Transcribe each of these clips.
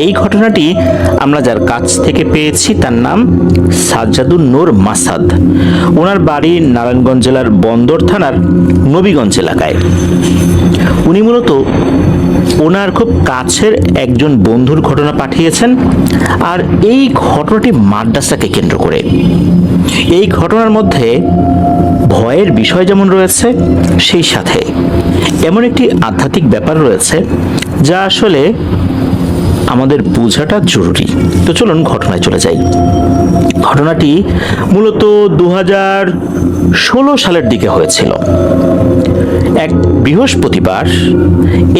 এই ঘটনাটি আমরা যার কাছ থেকে পেয়েছি তার নাম সাজ্জাদুন নূর মাসাদ। ওনার বাড়ি নারায়ণগঞ্জ জেলার বন্দর থানার নবীগঞ্জ এলাকায়। উনি মূলত ওনার খুব কাছের একজন বন্ধুর ঘটনা পাঠিয়েছেন, আর এই ঘটনাটি মাদ্রাসাকে কেন্দ্র করে। এই ঘটনার মধ্যে ভয়ের বিষয় যেমন রয়েছে, সেই সাথে এমন একটি আধ্যাত্মিক ব্যাপার রয়েছে যা আসলে আমাদের বোঝাটা জরুরি। তো চলুন ঘটনায় চলে যাই। ঘটনাটি মূলত 2016 সালের দিকে হয়েছিল। এক বৃহস্পতিবার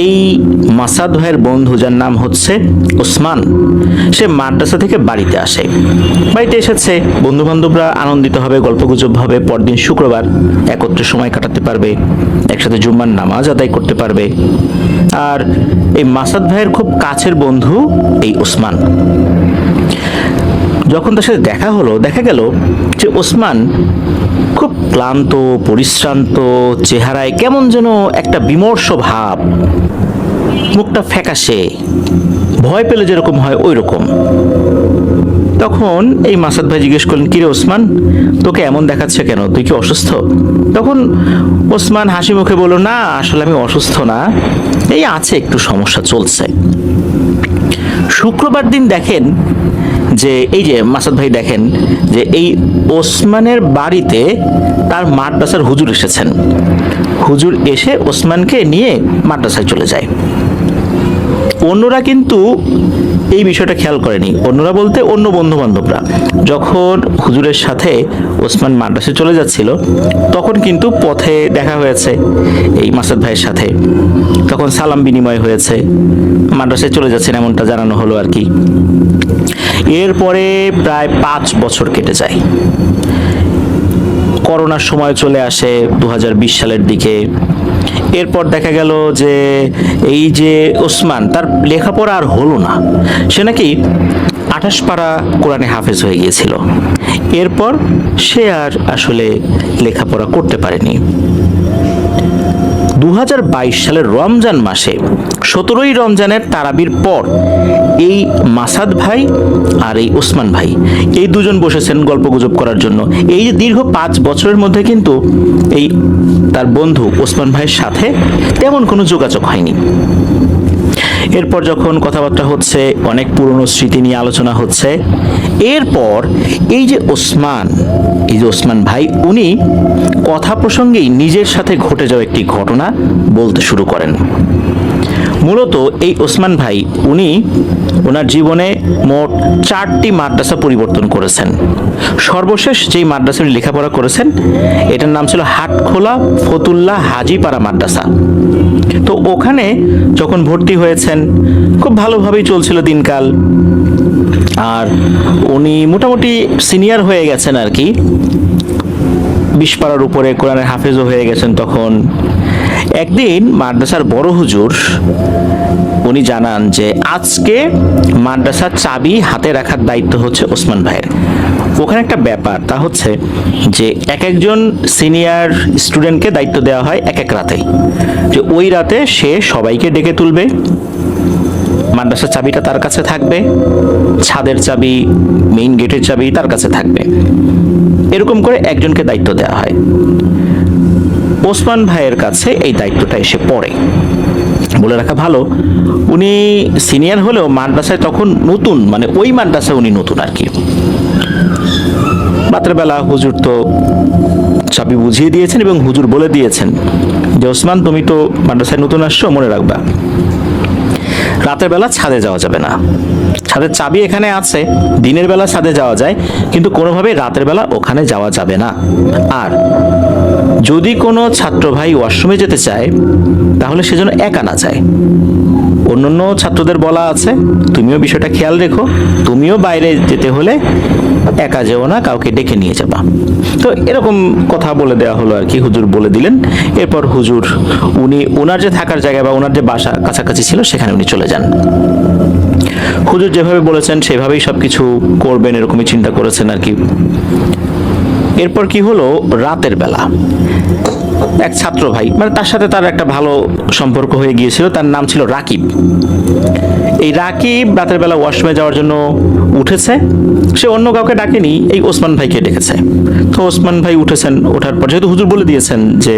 এই মাসাদ ভাইয়ের বন্ধু, যার নাম হচ্ছে ওসমান, সে মাদ্রাসা থেকে বাড়িতে আসে। বাড়িতে এসেছে, বন্ধু বান্ধবরা আনন্দিত হবে, গল্পগুজব হবে, পরদিন শুক্রবার একত্রে সময় কাটাতে পারবে, একসাথে জুম্মার নামাজ আদায় করতে পারবে। আর এই মাসাদ ভাইয়ের খুব কাছের বন্ধু এই ওসমান, যখন তার সাথে দেখা হলো, দেখা গেল যে ওসমান খুব ক্লান্ত, পরিশ্রান্ত, চেহারায় কেমন যেন একটা বিমর্ষ ভাব, মুখটা ফ্যাকাশে, ভয় পেলে যেরকম হয় ওই রকম। তখন এই মাসাদ ভাই জিজ্ঞেস করলেন, কিরে ওসমান, তোকে এমন দেখাচ্ছে কেন, তুই কি অসুস্থ? তখন ওসমান হাসি মুখে বলল, না আসলে আমি অসুস্থ না, এই আছে একটু সমস্যা চলছে। শুক্রবার দিন দেখেন যে এই যে মাসাদ ভাই দেখেন যে এই ওসমানের বাড়িতে তার মাদ্রাসার হুজুর এসেছেন। হুজুর এসে ওসমানকে নিয়ে মাদ্রাসায় চলে যায়। অন্যরা কিন্তু এই বিষয়টা খেয়াল করেনি। অন্যরা বলতে অন্য বন্ধু বান্ধবরা, যখন হুজুরের সাথে ওসমান মাদ্রাসায় চলে যাচ্ছিল, তখন কিন্তু পথে দেখা হয়েছে এই মাসাদ ভাইয়ের সাথে। তখন সালাম বিনিময় হয়েছে, মাদ্রাসায় চলে যাচ্ছেন এমনটা জানানো হলো আর কি। এরপরে প্রায় 5 বছর কেটে যায়। করোনার সময় চলে আসে 2020 সালের দিকে। এরপর দেখা গেল যে এই যে ওসমান, তার লেখাপড়া আর হলো না। সে নাকি 28 পারা কোরআনে হাফেজ হয়ে গিয়েছিল। এরপর সে আর আসলে লেখাপড়া করতে পারেনি। 2022 সালের রমজান মাসে 17ই রমজানের তারাবির পর এই মাসাদ ভাই আর এই ওসমান ভাই, এই দুজন বসেছেন গল্পগুজব করার জন্য। এই যে দীর্ঘ 5 বছরের মধ্যে কিন্তু এই তার বন্ধু ওসমান ভাইয়ের সাথে তেমন কোনো যোগাযোগ হয়নি। এরপর যখন কথাবার্তা হচ্ছে, অনেক পুরনো স্মৃতি নিয়ে আলোচনা হচ্ছে। এরপর এই যে ওসমান ভাই, উনি কথা প্রসঙ্গেই নিজের সাথে ঘটে যাওয়া একটি ঘটনা বলতে শুরু করেন। মূলত এই ওসমান ভাই, উনি ওনার জীবনে মোট 4টি মাদ্রাসা পরিবর্তন করেছেন। সর্বশেষ যেই মাদ্রাসায় লেখাপড়া করেছেন, এটার নাম ছিল হাটখোলা ফতুল্লাহ হাজিপাড়া মাদ্রাসা। তো ওখানে যখন ভর্তি হয়েছেন, খুব ভালোভাবেই চলছিল দিনকাল। আর উনি মোটামুটি সিনিয়র হয়ে গেছেন আর কি, 20 পারার উপরে কোরআনের হাফেজও হয়ে গেছেন তখন। একদিন মাদ্রাসার বড় হুজুর উনি জানান যে আজকে মাদ্রাসার চাবি হাতে রাখার দায়িত্ব হচ্ছে ওসমান ভাইয়ের। ওখানে একটা ব্যাপার, তা হচ্ছে যে এক একজন সিনিয়র স্টুডেন্টকে দায়িত্ব দেওয়া হয় এক এক রাতে, যে ওই রাতে সে সবাইকে ডেকে তুলবে, মাদ্রাসার চাবিটা তার কাছে থাকবে, ছাদের চাবি, মেইন গেটের চাবি তার কাছে থাকবে। এরকম করে একজনকে দায়িত্ব দেওয়া হয়। ওসমান ভাইয়ের কাছে এই দায়িত্বটা এসে পড়ে। বলে রাখা ভালো, উনি সিনিয়র হলেও মাদ্রাসায় তখন নতুন, মানে ওই মাদ্রাসায় উনি নতুন আর কি। রাত্রেবেলা হুজুর তো চাবি বুঝিয়ে দিয়েছেন এবং হুজুর বলে দিয়েছেন যে ওসমান, তুমি তো মাদ্রাসায় নতুন আসছো, মনে রাখবা রাতের বেলা ছাদে যাওয়া যাবে না। ছাদের চাবি এখানে আছে, দিনের বেলা ছাদে যাওয়া যায়, কিন্তু কোনোভাবে রাতের বেলা ওখানে যাওয়া যাবে না। আর যদি কোনো ছাত্র ভাই ওয়াশরুমে যেতে চায়, তাহলে সেজন্য একা না যায়। অন্যান্য ছাত্রদের বলা আছে, তুমিও বিষয়টা খেয়াল রেখো, তুমিও বাইরে যেতে হলে একা যেও না, কাউকে ডেকে নিয়ে যাবা। তো এরকম কথা বলে দেওয়া হলো আর কি, হুজুর বলে দিলেন। এরপর হুজুর উনি ওনার যে থাকার জায়গা বা ওনার যে বাসা কাছাকাছি ছিল, সেখানে উনি চলে যান। হুজুর যেভাবে বলেছেন সেভাবেই সবকিছু করবেন, এরকমই চিন্তা করেছেন আর কি। এরপর কি হলো, রাতের বেলা এক ছাত্র ভাই, মানে তার সাথে তার একটা ভালো সম্পর্ক হয়ে গিয়েছিল, তার নাম ছিল রাকিব। এই রাকিব রাতের বেলা ওয়াশরুমে যাওয়ার জন্য উঠেছে, সে অন্য কাউকে ডাকেনি, এই ওসমান ভাইকে ডেকেছে। তো ওসমান ভাই উঠেছেন, ওঠার পর যেহেতু হুজুর বলে দিয়েছেন যে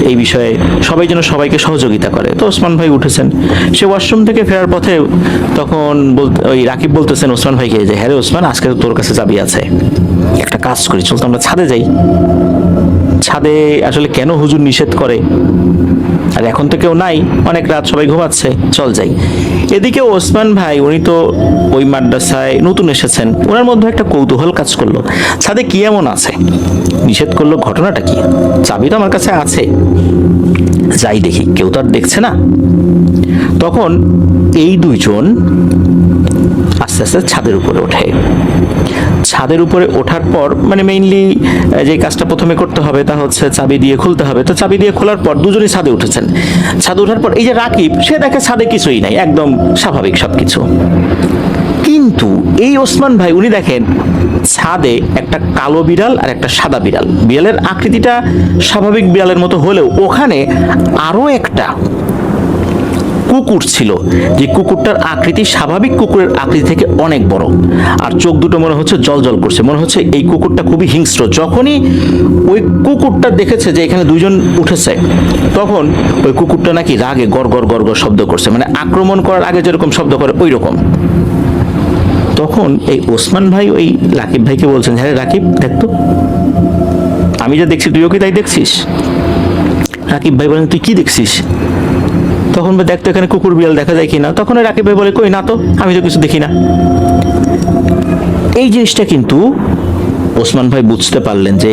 এই বিষয়ে সবাই যেন সবাইকে সহযোগিতা করে, তো ওসমান ভাই উঠেছেন। সে ওয়াশরুম থেকে ফেরার পথে তখন ওই রাকিব বলতেছেন ওসমান ভাইকে যে হ্যাঁ রে ওসমান, আজকে তো তোর কাছে চাবি আছে, একটা কাজ করি, চল তো আমরা ছাদে যাই। ছাদে আসলে কেন হুজুর নিষেধ করে, আর এখন তো কেউ নাই, অনেক রাত, সবাই ঘুমাচ্ছে, চল যাই। এদিকে ওসমান ভাই, উনি তো ওই মাদ্রাসায় নতুন এসেছেন, ওনার মধ্যে একটা কৌতূহল কাজ করলো, ছাদে কি এমন আছে, নিষেধ করলো, ঘটনাটা কি, চাবি তো আমার কাছে আছে, যাই দেখি, কেউ তো আর দেখছে না। তখন এই দুইজন আস্তে আস্তে ছাদের উপরে ওঠে। ছাদের উপরে ওঠার পর মানে মেইনলি যে কাজটা প্রথমে করতে হবে তা হচ্ছে চাবি দিয়ে খুলতে হবে। তো চাবি দিয়ে খোলার পর দুজনেই ছাদে উঠেছেন। ছাদে ওঠার পর এই যে রাকিব, সে দেখে ছাদে কিছুই নাই, একদম স্বাভাবিক সবকিছু। কিন্তু এই ওসমান ভাই, উনি দেখেন ছাদে একটা কালো বিড়াল আর একটা সাদা বিড়াল, বিড়ালের আকৃতিটা স্বাভাবিক বিড়ালের মতো হলেও ওখানে আরো একটা কুকুর ছিল, যে কুকুরটার আকৃতি স্বাভাবিক কুকুরের আকৃতি থেকে অনেক বড়, আর চোখ দুটো মনে হচ্ছে জল জল করছে, মনে হচ্ছে এই কুকুরটা খুবই হিংস্র। যখনই ওই কুকুরটা দেখেছে যে এখানে দুইজন উঠেছে, তখন ওই কুকুরটা নাকি রাগে গড় গড় গড় গড় শব্দ করছে, মানে আক্রমণ করার আগে যেরকম শব্দ করে ওই রকম। তখন এই ওসমান ভাই ওই রাকিব ভাইকে বলছেন, হ্যাঁ রাকিব দেখতো, আমি যা দেখছি তুইও কি তাই দেখছিস? রাকিব ভাই বলেন, তুই কি দেখছিস? তখন দেখতো এখানে কুকুর বিড়াল দেখা যায় কিনা। তখন রাকিব ভাই বলে, কই না তো, আমি তো কিছু দেখি না। এই জিনিসটা কিন্তু ওসমান ভাই বুঝতে পারলেন যে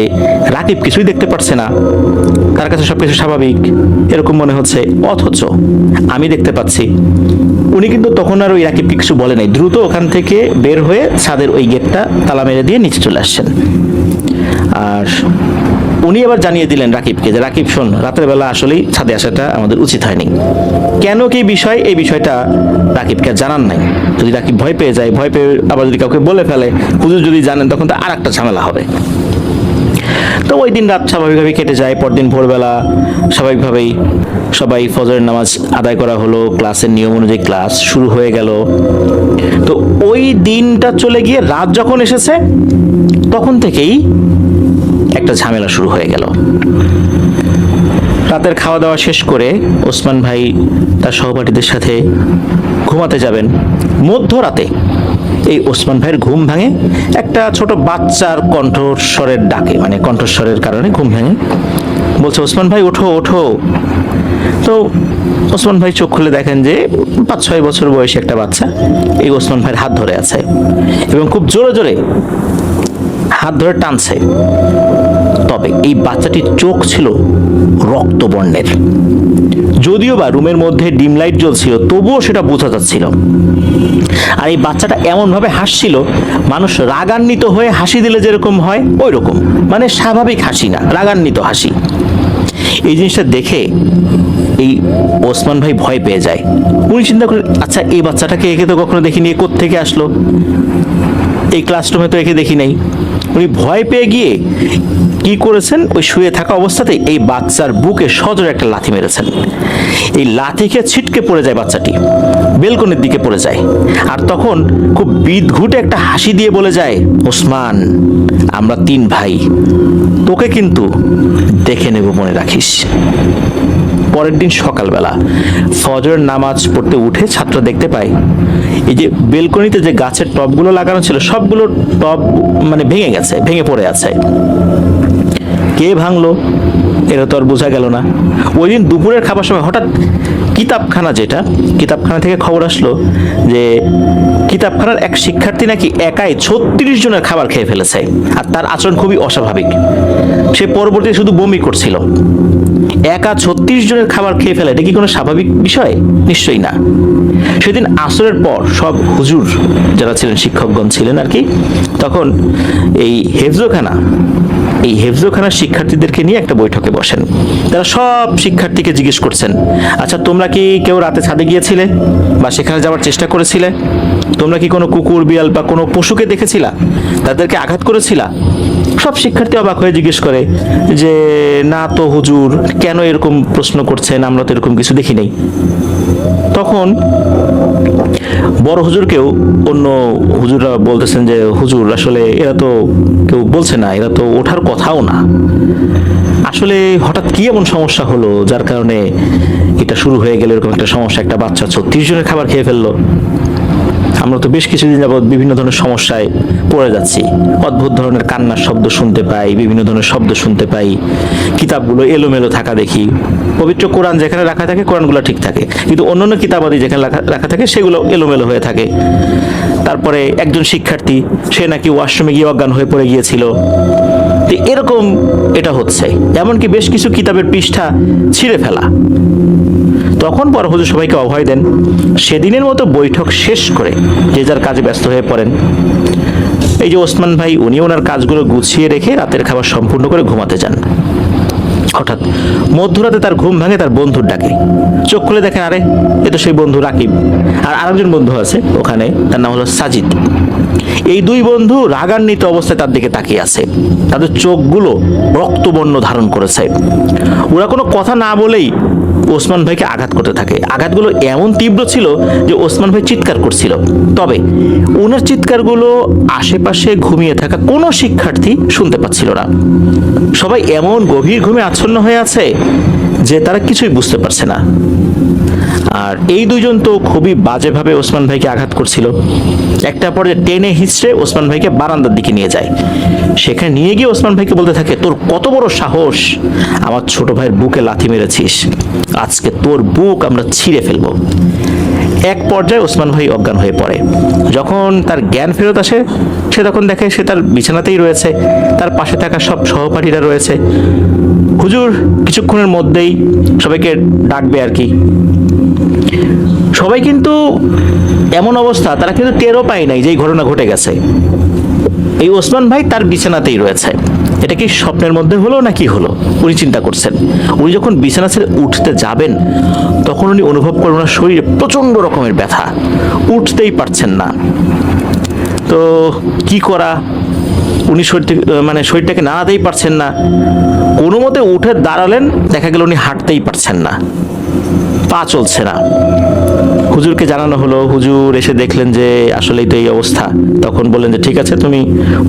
রাকিব কিছুই দেখতে পারছে না, তার কাছে সবকিছু স্বাভাবিক এরকম মনে হচ্ছে, অথচ আমি দেখতে পাচ্ছি। উনি কিন্তু তখন আর ওই রাকিবকে কিছু বলে নাই, দ্রুত ওখান থেকে বের হয়ে ছাদের ওই গেটটা তালা মেরে দিয়ে নিচে চলে আসছেন। আর উনি এবার জানিয়ে দিলেন রাকিবকে যে রাকিব শোন, রাতের বেলা আসলেই ছাদে আসাটা আমাদের উচিত হয়নি। কেন কি বিষয়, এই বিষয়টা রাকিবকে জানান নাই। যদি রাকিব ভয় পেয়ে যায়, ভয় পেয়ে আবার যদি কাউকে বলে ফেলে, হুজুর যদি জানেন, তখন তো আর একটা ঝামেলা হবে। তো ওই দিন রাত স্বাভাবিকভাবেই কেটে যায়। পরদিন ভোরবেলা স্বাভাবিকভাবেই সবাই ফজরের নামাজ আদায় করা হলো, ক্লাসের নিয়ম অনুযায়ী ক্লাস শুরু হয়ে গেল। তো ওই দিনটা চলে গিয়ে রাত যখন এসেছে, তখন থেকেই একটা ঝামেলা শুরু হয়ে গেল। রাতের খাওয়া দাওয়া শেষ করে ওসমান ভাই তার সহপাঠীদের সাথে ঘুমাতে যাবেন। মধ্যরাতে এই ওসমান ভাইয়ের ঘুম ভাঙে একটা ছোট বাচ্চার কণ্ঠস্বরের ডাকে, মানে কণ্ঠস্বরের কারণে ঘুম ভাঙে। বলছে, ওসমান ভাই ওঠো ওঠো। তো ওসমান ভাই চোখ খুলে দেখেন যে 5-6 বছর বয়সী একটা বাচ্চা এই ওসমান ভাইয়ের হাত ধরে আছে এবং খুব জোরে জোরে হাত ধরে টানছে। তবে এই বাচ্চাটির চোখ ছিল রক্তবর্ণের, যদিও বা রুমের মধ্যে ডিম লাইট জ্বলছিল, তবুও সেটা বোঝা যাচ্ছিল। আর এই বাচ্চাটা এমন ভাবে হাসছিল, মানুষ রাগান্বিত হয়ে হাসি দিলে যেরকম হয় ওই রকম, মানে স্বাভাবিক হাসি না, রাগান্বিত হাসি। এই জিনিসটা দেখে এই ওসমান ভাই ভয় পেয়ে যায়। উনি চিন্তা করেন, আচ্ছা এই বাচ্চাটাকে একে তো কখনো দেখিনি, এ কোত্থেকে আসলো, এই ক্লাসরুমে তো একে দেখি নাই। উনি ভয় পেয়ে গিয়ে কি করেছেন, ওই শুয়ে থাকা অবস্থাতেই এই বাচ্চার বুকে সজোরে একটা লাথি মেরেছেন। এই লাথি খেয়ে ছিটকে পড়ে যায় বাচ্চাটি, বেলকনির দিকে পড়ে যায়। আর তখন খুব বিদঘুটে একটা হাসি দিয়ে বলে যায়, ওসমান আমরা 3 ভাই, তোকে কিন্তু দেখে নেব, মনে রাখিস। পরের দিন সকালবেলা ফজরের নামাজ পড়তে উঠে ছাত্র দেখতে পায় এই যে বেলকনিতে যে গাছের টবগুলো লাগানো ছিল, সবগুলো টব মানে ভেঙে গেছে, ভেঙে পড়ে আছে। কে ভাঙলো এটা তো আর বোঝা গেল না। ওই দিন দুপুরের খাবার সময় হঠাৎ কিতাবখানা থেকে খবর আসলো যে কিতাবখানার এক শিক্ষার্থী নাকি একাই 36 জনের খাবার খেয়ে ফেলেছে, আর তার আচরণ খুবই অস্বাভাবিক। সে পরবর্তীতে শুধু বমি করছিল। একা 36 জনের খাবার খেয়ে ফেলে, এটা কি কোনো স্বাভাবিক বিষয়? নিশ্চয়ই না। সেদিন আসরের পর সব হুজুর যারা ছিলেন, শিক্ষকগণ ছিলেন আর কি, তখন এই হেফজোখানার শিক্ষার্থীদেরকে নিয়ে একটা বৈঠকে বসেন। তারা সব শিক্ষার্থীকে জিজ্ঞেস করছেন, আচ্ছা তোমরা কি কেউ রাতে ছাদে গিয়েছিলে বা সেখানে যাওয়ার চেষ্টা করেছিলে? তোমরা কি কোনো কুকুর বিড়াল বা কোনো পশুকে দেখেছিলা? তাদেরকে আঘাত করেছিলা? সব শিক্ষার্থী অবাক হয়ে জিজ্ঞেস করে যে না তো হুজুর, কেন এরকম প্রশ্ন করছেন, আমরা তো এরকম কিছু দেখি নাই। তখন বড় হুজুরকেও অন্য হুজুররা বলতেছেন যে হুজুর, আসলে এরা তো কেউ বলছে না, এরা তো ওঠার কথাও না, আসলে হঠাৎ কি এমন সমস্যা হলো যার কারণে এটা শুরু হয়ে গেল, এরকম একটা সমস্যা, একটা বাচ্চা 36 জনের খাবার খেয়ে ফেললো। আমরা তো বেশ কিছুদিন যাবৎ বিভিন্ন ধরনের সমস্যায় পড়ে যাচ্ছি, অদ্ভুত ধরনের কান্নার শব্দ শুনতে পাই, বিভিন্ন ধরনের শব্দ শুনতে পাই, কিতাবগুলো এলোমেলো থাকা দেখি। পবিত্র কোরআন যেখানে রাখা থাকে কোরআনগুলো ঠিক থাকে, কিন্তু অন্যান্য কিতাবাদি যেখানে রাখা থাকে সেগুলো এলোমেলো হয়ে থাকে। তারপরে একজন শিক্ষার্থী, সে নাকি ওয়াশরুমে গিয়ে অজ্ঞান হয়ে পড়ে গিয়েছিল। তো এরকম এটা হচ্ছে, এমনকি বেশ কিছু কিতাবের পৃষ্ঠা ছিঁড়ে ফেলা। তখন বড় হুজুর সবাইকে অভয় দেন, সেদিনের মতো বৈঠক শেষ করে যে যার কাজে ব্যস্ত হয়ে পড়েন। এই যে ওসমান ভাই, উনি ওনার কাজগুলো গুছিয়ে রেখে রাতের খাবার সম্পূর্ণ করে ঘুমাতে যান। হঠাৎ মধ্যরাতে তার ঘুম ভাঙে তার বন্ধুর ডাকে। চোখ খুলে দেখেন, আরে এ তো সেই বন্ধু রাকিব, আর আরেকজন বন্ধু আছে ওখানে, তার নাম হলো সাজিদ। এই দুই বন্ধু রাগান্বিত অবস্থায় তার দিকে তাকিয়ে আছে, তাদের চোখগুলো রক্তবর্ণ ধারণ করেছে। ওরা কোনো কথা না বলেই ওসমান ভাইকে আঘাত করতে থাকে। আঘাতগুলো এমন তীব্র ছিল যে ওসমান ভাই চিৎকার করছিল, তবে ওনার চিৎকারগুলো আশেপাশে ঘুমিয়ে থাকা কোনো শিক্ষার্থী শুনতে পাচ্ছিল না। সবাই এমন গভীর ঘুমে আচ্ছন্ন হয়ে আছে যে তারা কিছুই বুঝতে পারছে না। আর এই দুইজন তো খুবই বাজেভাবে ওসমান ভাইকে আঘাত করছিল। একটা পর্যায়ে টেনে হিঁচড়ে ওসমান ভাইকে বারান্দার দিকে নিয়ে যায়। সেখানে নিয়ে গিয়ে ওসমান ভাইকে বলতে থাকে, তোর কত বড় সাহস, আমার ছোট ভাইয়ের বুকে লাথি মেরেছিস, আজকে তোর বুক আমরা ছিঁড়ে ফেলবো। এক পর্যায়ে ওসমান ভাই অজ্ঞান হয়ে পড়ে। যখন তার জ্ঞান ফেরত আসে, সে তখন দেখে সে তার বিছানাতেই রয়েছে, তার পাশে থাকা সব সহপাঠীরা রয়েছে। হুজুর কিছুক্ষণের মধ্যেই সবাইকে ডাকবে আর কি। সবাই কিন্তু এমন অবস্থা, তারা কিন্তু টেরও পায় নাই যে এই ঘটনা ঘটে গেছে। এই ওসমান ভাই তার বিছানাতেই রয়েছে। এটা কি স্বপ্নের মধ্যে হলো না কি হলো, উনি চিন্তা করছেন। উনি যখন বিছানা ছেড়ে উঠতে যাবেন, তখন উনি অনুভব করেন ওনার শরীরে প্রচন্ড রকমের ব্যথা, উঠতেই পারছেন না। তো কি করা, উনি শরীরটাকে নাড়াতেই পারছেন না। কোনো মতে উঠে দাঁড়ালেন, দেখা গেল উনি হাঁটতেই পারছেন না, পা চলছে না। হুজুরকে জানানো হলো, হুজুর এসে দেখলেন যে আসলেই তো এই অবস্থা। তখন বললেন যে ঠিক আছে, তুমি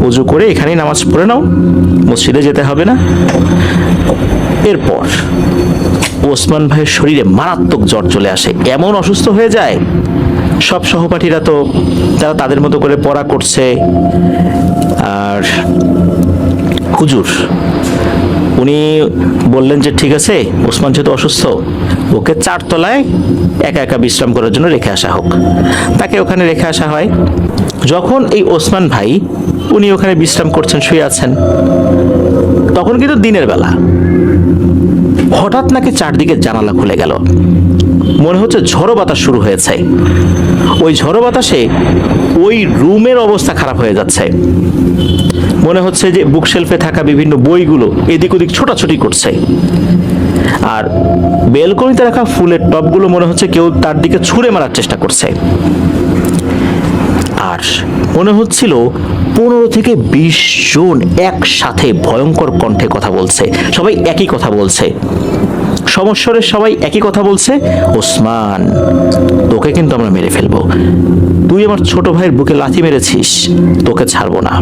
উজু করে এখানেই নামাজ পড়ে নাও, মসজিদে যেতে হবে না। এরপর ওসমান ভাইয়ের শরীরে মারাত্মক জ্বর চলে আসে, এমন অসুস্থ হয়ে যায়। সব সহপাঠীরা তো তারা তাদের মতো করে পড়া করছে, আর হুজুর উনি বললেন যে ঠিক আছে, ওসমান যেহেতু অসুস্থ, ওকে 4 তলায় একা একা বিশ্রাম করার জন্য রেখে আসা হোক। তাকে ওখানে রেখে আসা হয়। যখন এই ওসমান ভাই উনি ওখানে বিশ্রাম করছেন, শুয়ে আছেন, তখন কিন্তু দিনের বেলা। হঠাৎ নাকি চারদিকে জানালা খুলে গেল, মনে হচ্ছে ঝড়ো বাতাস শুরু হয়েছে। ওই ঝড়ো বাতাসে ওই রুমের অবস্থা খারাপ হয়ে যাচ্ছে। মনে হচ্ছে যে বুকশেলফে থাকা বিভিন্ন বইগুলো এদিক ওদিক ছোটাছুটি করছে, আর বেলকনিতে রাখা ফুলের টবগুলো মনে হচ্ছে কেউ তার দিকে ছুঁড়ে মারার চেষ্টা করছে। আর মনে হচ্ছিল 15 থেকে 20 জন একসাথে ভয়ঙ্কর কণ্ঠে কথা বলছে। সবাই একই কথা বলছে, সমস্বরে সবাই একই কথা বলছে, ওসমান তোকে কিন্তু আমরা মেরে ফেলবো, তুই আমার ছোট ভাইয়ের বুকে লাথি মেরেছিস, তোকে ছাড়বো না।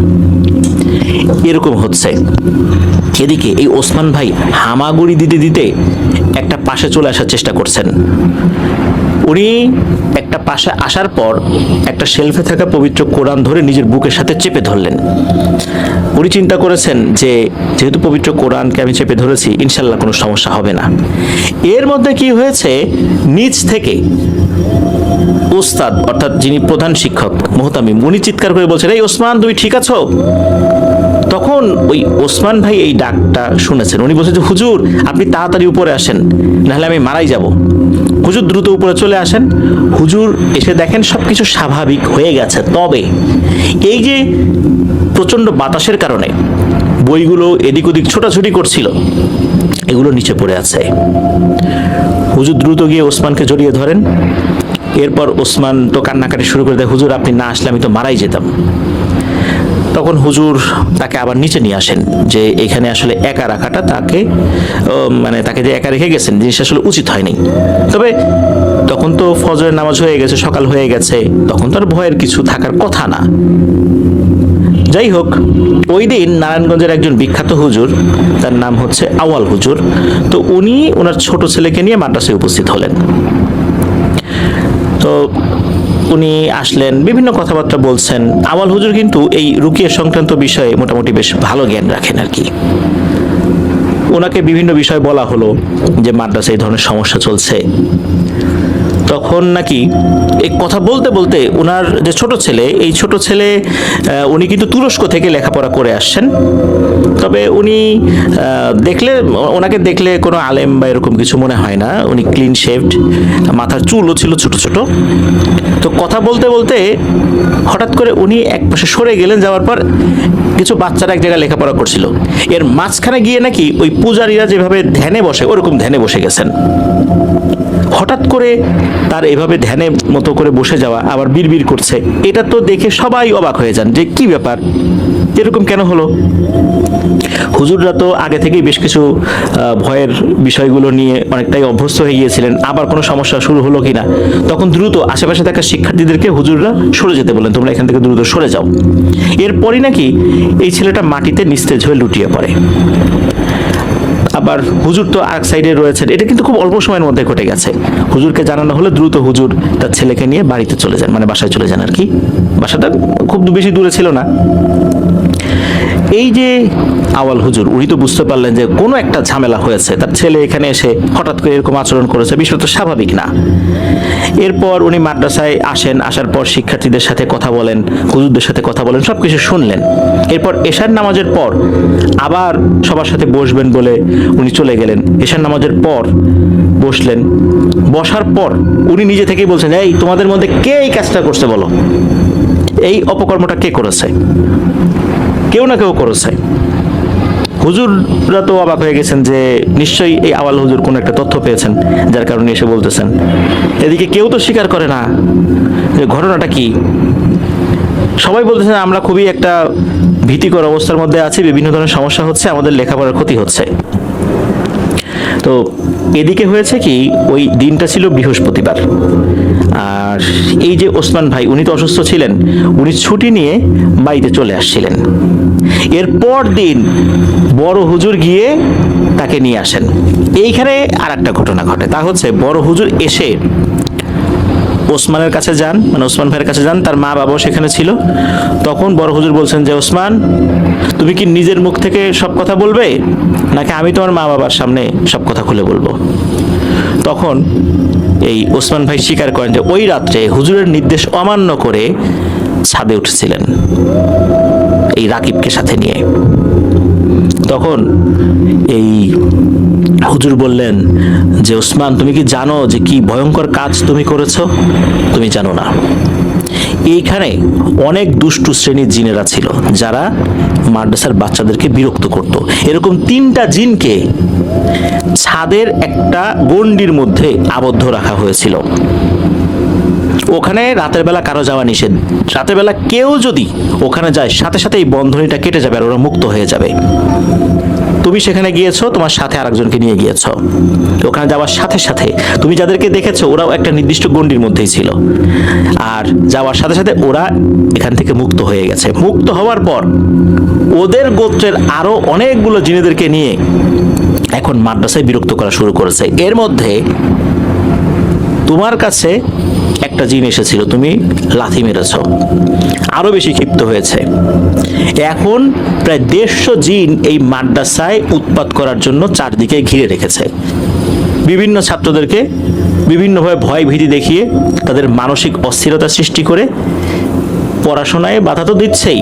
এরকম হচ্ছে। এদিকে এই ওসমান ভাই হামাগুড়ি দিতে দিতে একটা পাশে চলে আসার চেষ্টা করছেন। উনি একটা পাশে আসার পর একটা শেলফে থাকা পবিত্র কোরআন ধরে নিজের বুকের সাথে চেপে ধরলেন। উনি চিন্তা করেছেন যে যেহেতু পবিত্র কোরআনকে আমি চেপে ধরেছি, ইনশাল্লাহ কোনো সমস্যা হবে না। এর মধ্যে কি হয়েছে, নিচ থেকে উস্তাদ অর্থাৎ যিনি প্রধান শিক্ষক মুহতামিম, উনি চিৎকার করে বলছেন, এই ওসমান তুমি ঠিক আছো? তখন ওই ওসমান ভাই এই ডাকটা শুনেছেন। উনি বলছেন যে হুজুর আপনি তাড়াতাড়ি উপরে আসেন, নাহলে আমি মারাই যাব। হুজুর দ্রুত উপরে চলে আসেন। হুজুর এসে দেখেন সবকিছু স্বাভাবিক হয়ে গেছে, তবে এই যে প্রচন্ড বাতাসের কারণে বইগুলো এদিক ওদিক ছোটাছুটি করছিল, এগুলো নিচে পড়ে আছে। হুজুর দ্রুত গিয়ে ওসমানকে জড়িয়ে ধরেন। এরপর ওসমান তো কান্নাকাটি শুরু করে দেয়, হুজুর আপনি না আসলে আমি তো মারাই যেতাম। তখন হুজুর তাকে আবার নিচে নিয়ে আসেন যে এখানে আসলে একা রাখাটা তাকে মানে তাকে যে একা রেখে গেছেন জিনিসটা আসলে উচিত হয়নি। তবে তখন তো ফজরের নামাজ হয়ে গেছে, সকাল হয়ে গেছে, তখন তো আর ভয়ের কিছু থাকার কথা না। যাই হোক, ওই দিন নারায়ণগঞ্জের একজন বিখ্যাত হুজুর, তার নাম হচ্ছে আউয়াল হুজুর, তো উনি ওনার ছোট ছেলেকে নিয়ে মাদ্রাসায় উপস্থিত হলেন। তো উনি আসলেন, বিভিন্ন কথাবার্তা বলছেন। আউয়াল হুজুর কিন্তু এই রুকিয়া সংক্রান্ত বিষয়ে মোটামুটি বেশ ভালো জ্ঞান রাখেন আর কি। ওনাকে বিভিন্ন বিষয় বলা হলো যে মাদ্রাসায় এই ধরনের সমস্যা চলছে। তখন নাকি এই কথা বলতে বলতে ওনার যে ছোট ছেলে, এই ছোট ছেলে উনি কিন্তু তুরস্ক থেকে লেখাপড়া করে আসছেন। তবে উনি ওনাকে দেখলে কোনো আলেম বা এরকম কিছু মনে হয় না। উনি ক্লিন শেভড, মাথার চুলও ছিল ছোট ছোট। তো কথা বলতে বলতে হঠাৎ করে উনি এক পাশে সরে গেলেন, যাওয়ার পর কিছু বাচ্চারা এক জায়গায় লেখাপড়া করছিল, এর মাঝখানে গিয়ে নাকি ওই পূজারীরা যেভাবে ধ্যানে বসে ওরকম ধ্যানে বসে গেছেন। হঠাৎ করে তার এভাবে ধ্যানে মতো করে বসে যাওয়া, আবার বিড়বিড় করছে, এটা তো দেখে সবাই অবাক হয়ে যান যে কি ব্যাপার, এরকম কেন হলো। হুজুররা তো আগে থেকেই বেশ কিছু ভয়ের বিষয়গুলো নিয়ে অনেকটাই অভ্যস্ত হয়ে গিয়েছিলেন, আবার কোনো সমস্যা শুরু হলো কিনা। তখন দ্রুত আশেপাশে থাকা শিক্ষার্থীদেরকে হুজুররা সরে যেতে বলেন, তোমরা এখান থেকে দ্রুত সরে যাও। এরপরই নাকি এই ছেলেটা মাটিতে নিস্তেজ হয়ে লুটিয়ে পড়ে। আবার হুজুর তো আরেক সাইডে রয়েছেন। এটা কিন্তু খুব অল্প সময়ের মধ্যে ঘটে গেছে। হুজুরকে জানানো হলে দ্রুত হুজুর তার ছেলেকে নিয়ে বাড়িতে চলে যান, মানে বাসায় চলে যান আর কি। বাসাটা খুব বেশি দূরে ছিল না। এই যে আউয়াল হুজুর, উনি তো বুঝতে পারলেন যে কোনো একটা ঝামেলা হয়েছে, তার ছেলে এখানে এসে হঠাৎ করে এরকম আচরণ করেছে, বিষয়টা তো স্বাভাবিক না। এরপর উনি মাদ্রাসায় আসেন, আসার পর শিক্ষার্থীদের সাথে কথা বলেন, হুজুরদের সাথে কথা বলেন, সব কিছু শুনলেন। এরপর এশার নামাজের পর আবার সবার সাথে বসবেন বলে উনি চলে গেলেন। এশার নামাজের পর বসলেন, বসার পর উনি নিজে থেকেই বলছেন, এই তোমাদের মধ্যে কে এই কাজটা করছে বলো, এই অপকর্মটা কে করেছে? কেউ না কেউ করেছে। হুজুররা তো অবাক হয়ে গেছেন যে নিশ্চয়ই এই আউয়াল হুজুর কোনো একটা তথ্য পেয়েছেন, যার কারণে এসে বলতেছেন। এদিকে কেউ তো স্বীকার করে না যে ঘটনাটা কি। সবাই বলতেছেন আমরা খুবই একটা ভীতিকর অবস্থার মধ্যে আছি, বিভিন্ন ধরনের সমস্যা হচ্ছে, আমাদের লেখাপড়ার ক্ষতি হচ্ছে। তো এদিকে হয়েছে কি, ওই দিনটা ছিল বৃহস্পতিবার, আর এই যে ওসমান ভাই, উনি তো অসুস্থ ছিলেন, উনি ছুটি নিয়ে বাড়িতে চলে আসছিলেন। এরপর দিন বড় হুজুর গিয়ে তাকে নিয়ে আসেন। এইখানে আর একটা ঘটনা ঘটে, তা হচ্ছে বড় হুজুর এসে ওসমানের কাছে যান, মানে ওসমান ভাইয়ের কাছে যান, তার মা বাবাও সেখানে ছিল। তখন বড় হুজুর বলছেন যে ওসমান, তুমি কি নিজের মুখ থেকে সব কথা বলবে, নাকি আমি তোমার মা বাবার সামনে সব কথা খুলে বলবো? তখন এই ওসমান ভাই স্বীকার করেন যে ওই রাত্রে হুজুরের নির্দেশ অমান্য করে ছাদে উঠেছিলেন এই রাকিবকে সাথে নিয়ে। তখন এই হুজুর বললেন যে ওসমান, তুমি কি জানো যে কি ভয়ঙ্কর কাজ তুমি করেছো? তুমি জানো না। এইখানে অনেক দুষ্টু শ্রেণীর জিনেরা ছিল যারা মাদ্রাসার বাচ্চাদেরকে বিরক্ত করত। এরকম 3টা জিনকে ছাদের একটা গণ্ডির মধ্যে আবদ্ধ রাখা হয়েছিল। ওখানে রাতের বেলা কারো যাওয়া নিষেধ। রাতের বেলা কেউ যদি ওখানে যায়, সাথে সাথে এই বন্ধনীটা কেটে যাবে আর ওরা মুক্ত হয়ে যাবে। তুমি সেখানে গিয়েছো, তোমার সাথে আরেকজনকে নিয়ে গিয়েছো। ওখানে যাওয়ার সাথে সাথে তুমি যাদেরকে দেখেছো ওরাও একটা নির্দিষ্ট গণ্ডির মধ্যেই ছিল, আর যাওয়ার সাথে সাথে ওরা এখান থেকে মুক্ত হয়ে গেছে। মুক্ত হওয়ার পর ওদের গোত্রের আরো অনেকগুলো জিনেদেরকে নিয়ে এখন মাদ্রাসায় বিরক্ত করা শুরু করেছে। এর মধ্যে তোমার কাছে একটা জিন এসেছিল, তুমি লাথি মেরেছ, আরো বেশি ক্ষিপ্ত হয়েছে। এখন প্রায় 150 জিন এই মাদ্রাসায় উৎপাত করার জন্য চারদিকে ঘিরে রেখেছে। বিভিন্ন ছাত্রদেরকে বিভিন্নভাবে ভয় ভীতি দেখিয়ে তাদের মানসিক অস্থিরতা সৃষ্টি করে পড়াশোনায় বাধা তো দিচ্ছেই,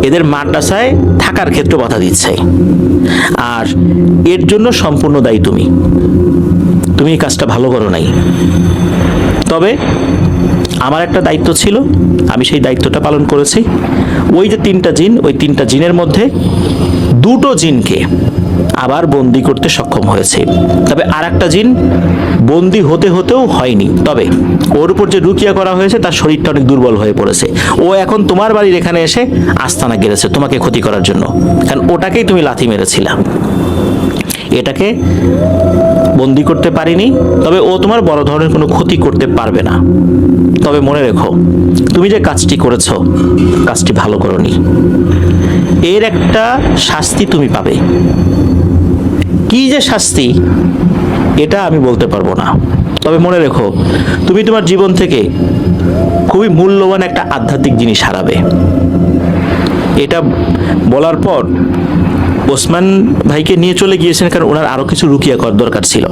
এদের মাদ্রাসায় থাকার ক্ষেত্রে বাধা দিচ্ছে। আর এর জন্য সম্পূর্ণ দায়ী তুমি। তুমি এই কাজটা ভালো করো নাই। তবে আমার একটা দায়িত্ব ছিল, আমি সেই দায়িত্বটা পালন করেছি। ওই যে 3টা জিন, ওই 3টা জিনের মধ্যে 2টো জিনকে আবার বন্দি করতে সক্ষম হয়েছে। তবে আর একটা জিন বন্দি হতে হতেও হয়নি, তবে ওর উপর যে রুকিয়া করা হয়েছে তার শরীরটা অনেক দুর্বল হয়ে পড়েছে। ও এখন তোমার বাড়ির এখানে এসে আস্তানা গেড়েছে তোমাকে ক্ষতি করার জন্য, কারণ ওটাকেই তুমি লাথি মেরেছিলা। এটাকে বন্দি করতে পারিনি, তবে ও তোমার বড় ধরনের কোনো ক্ষতি করতে পারবে না। তবে মনে রেখো, তুমি যে কাজটি করেছো কাজটি ভালো করোনি, এর একটা শাস্তি তুমি পাবে। কি যে শাস্তি এটা আমি বলতে পারবো না, তবে মনে রেখো তুমি তোমার জীবন থেকে খুবই মূল্যবান একটা আধ্যাত্মিক জিনিস হারাবে। এটা বলার পর ওসমান ভাইকে নিয়ে চলে গিয়েছেন, কারণ ওনার আরো কিছু রুকিয়া করার দরকার ছিল।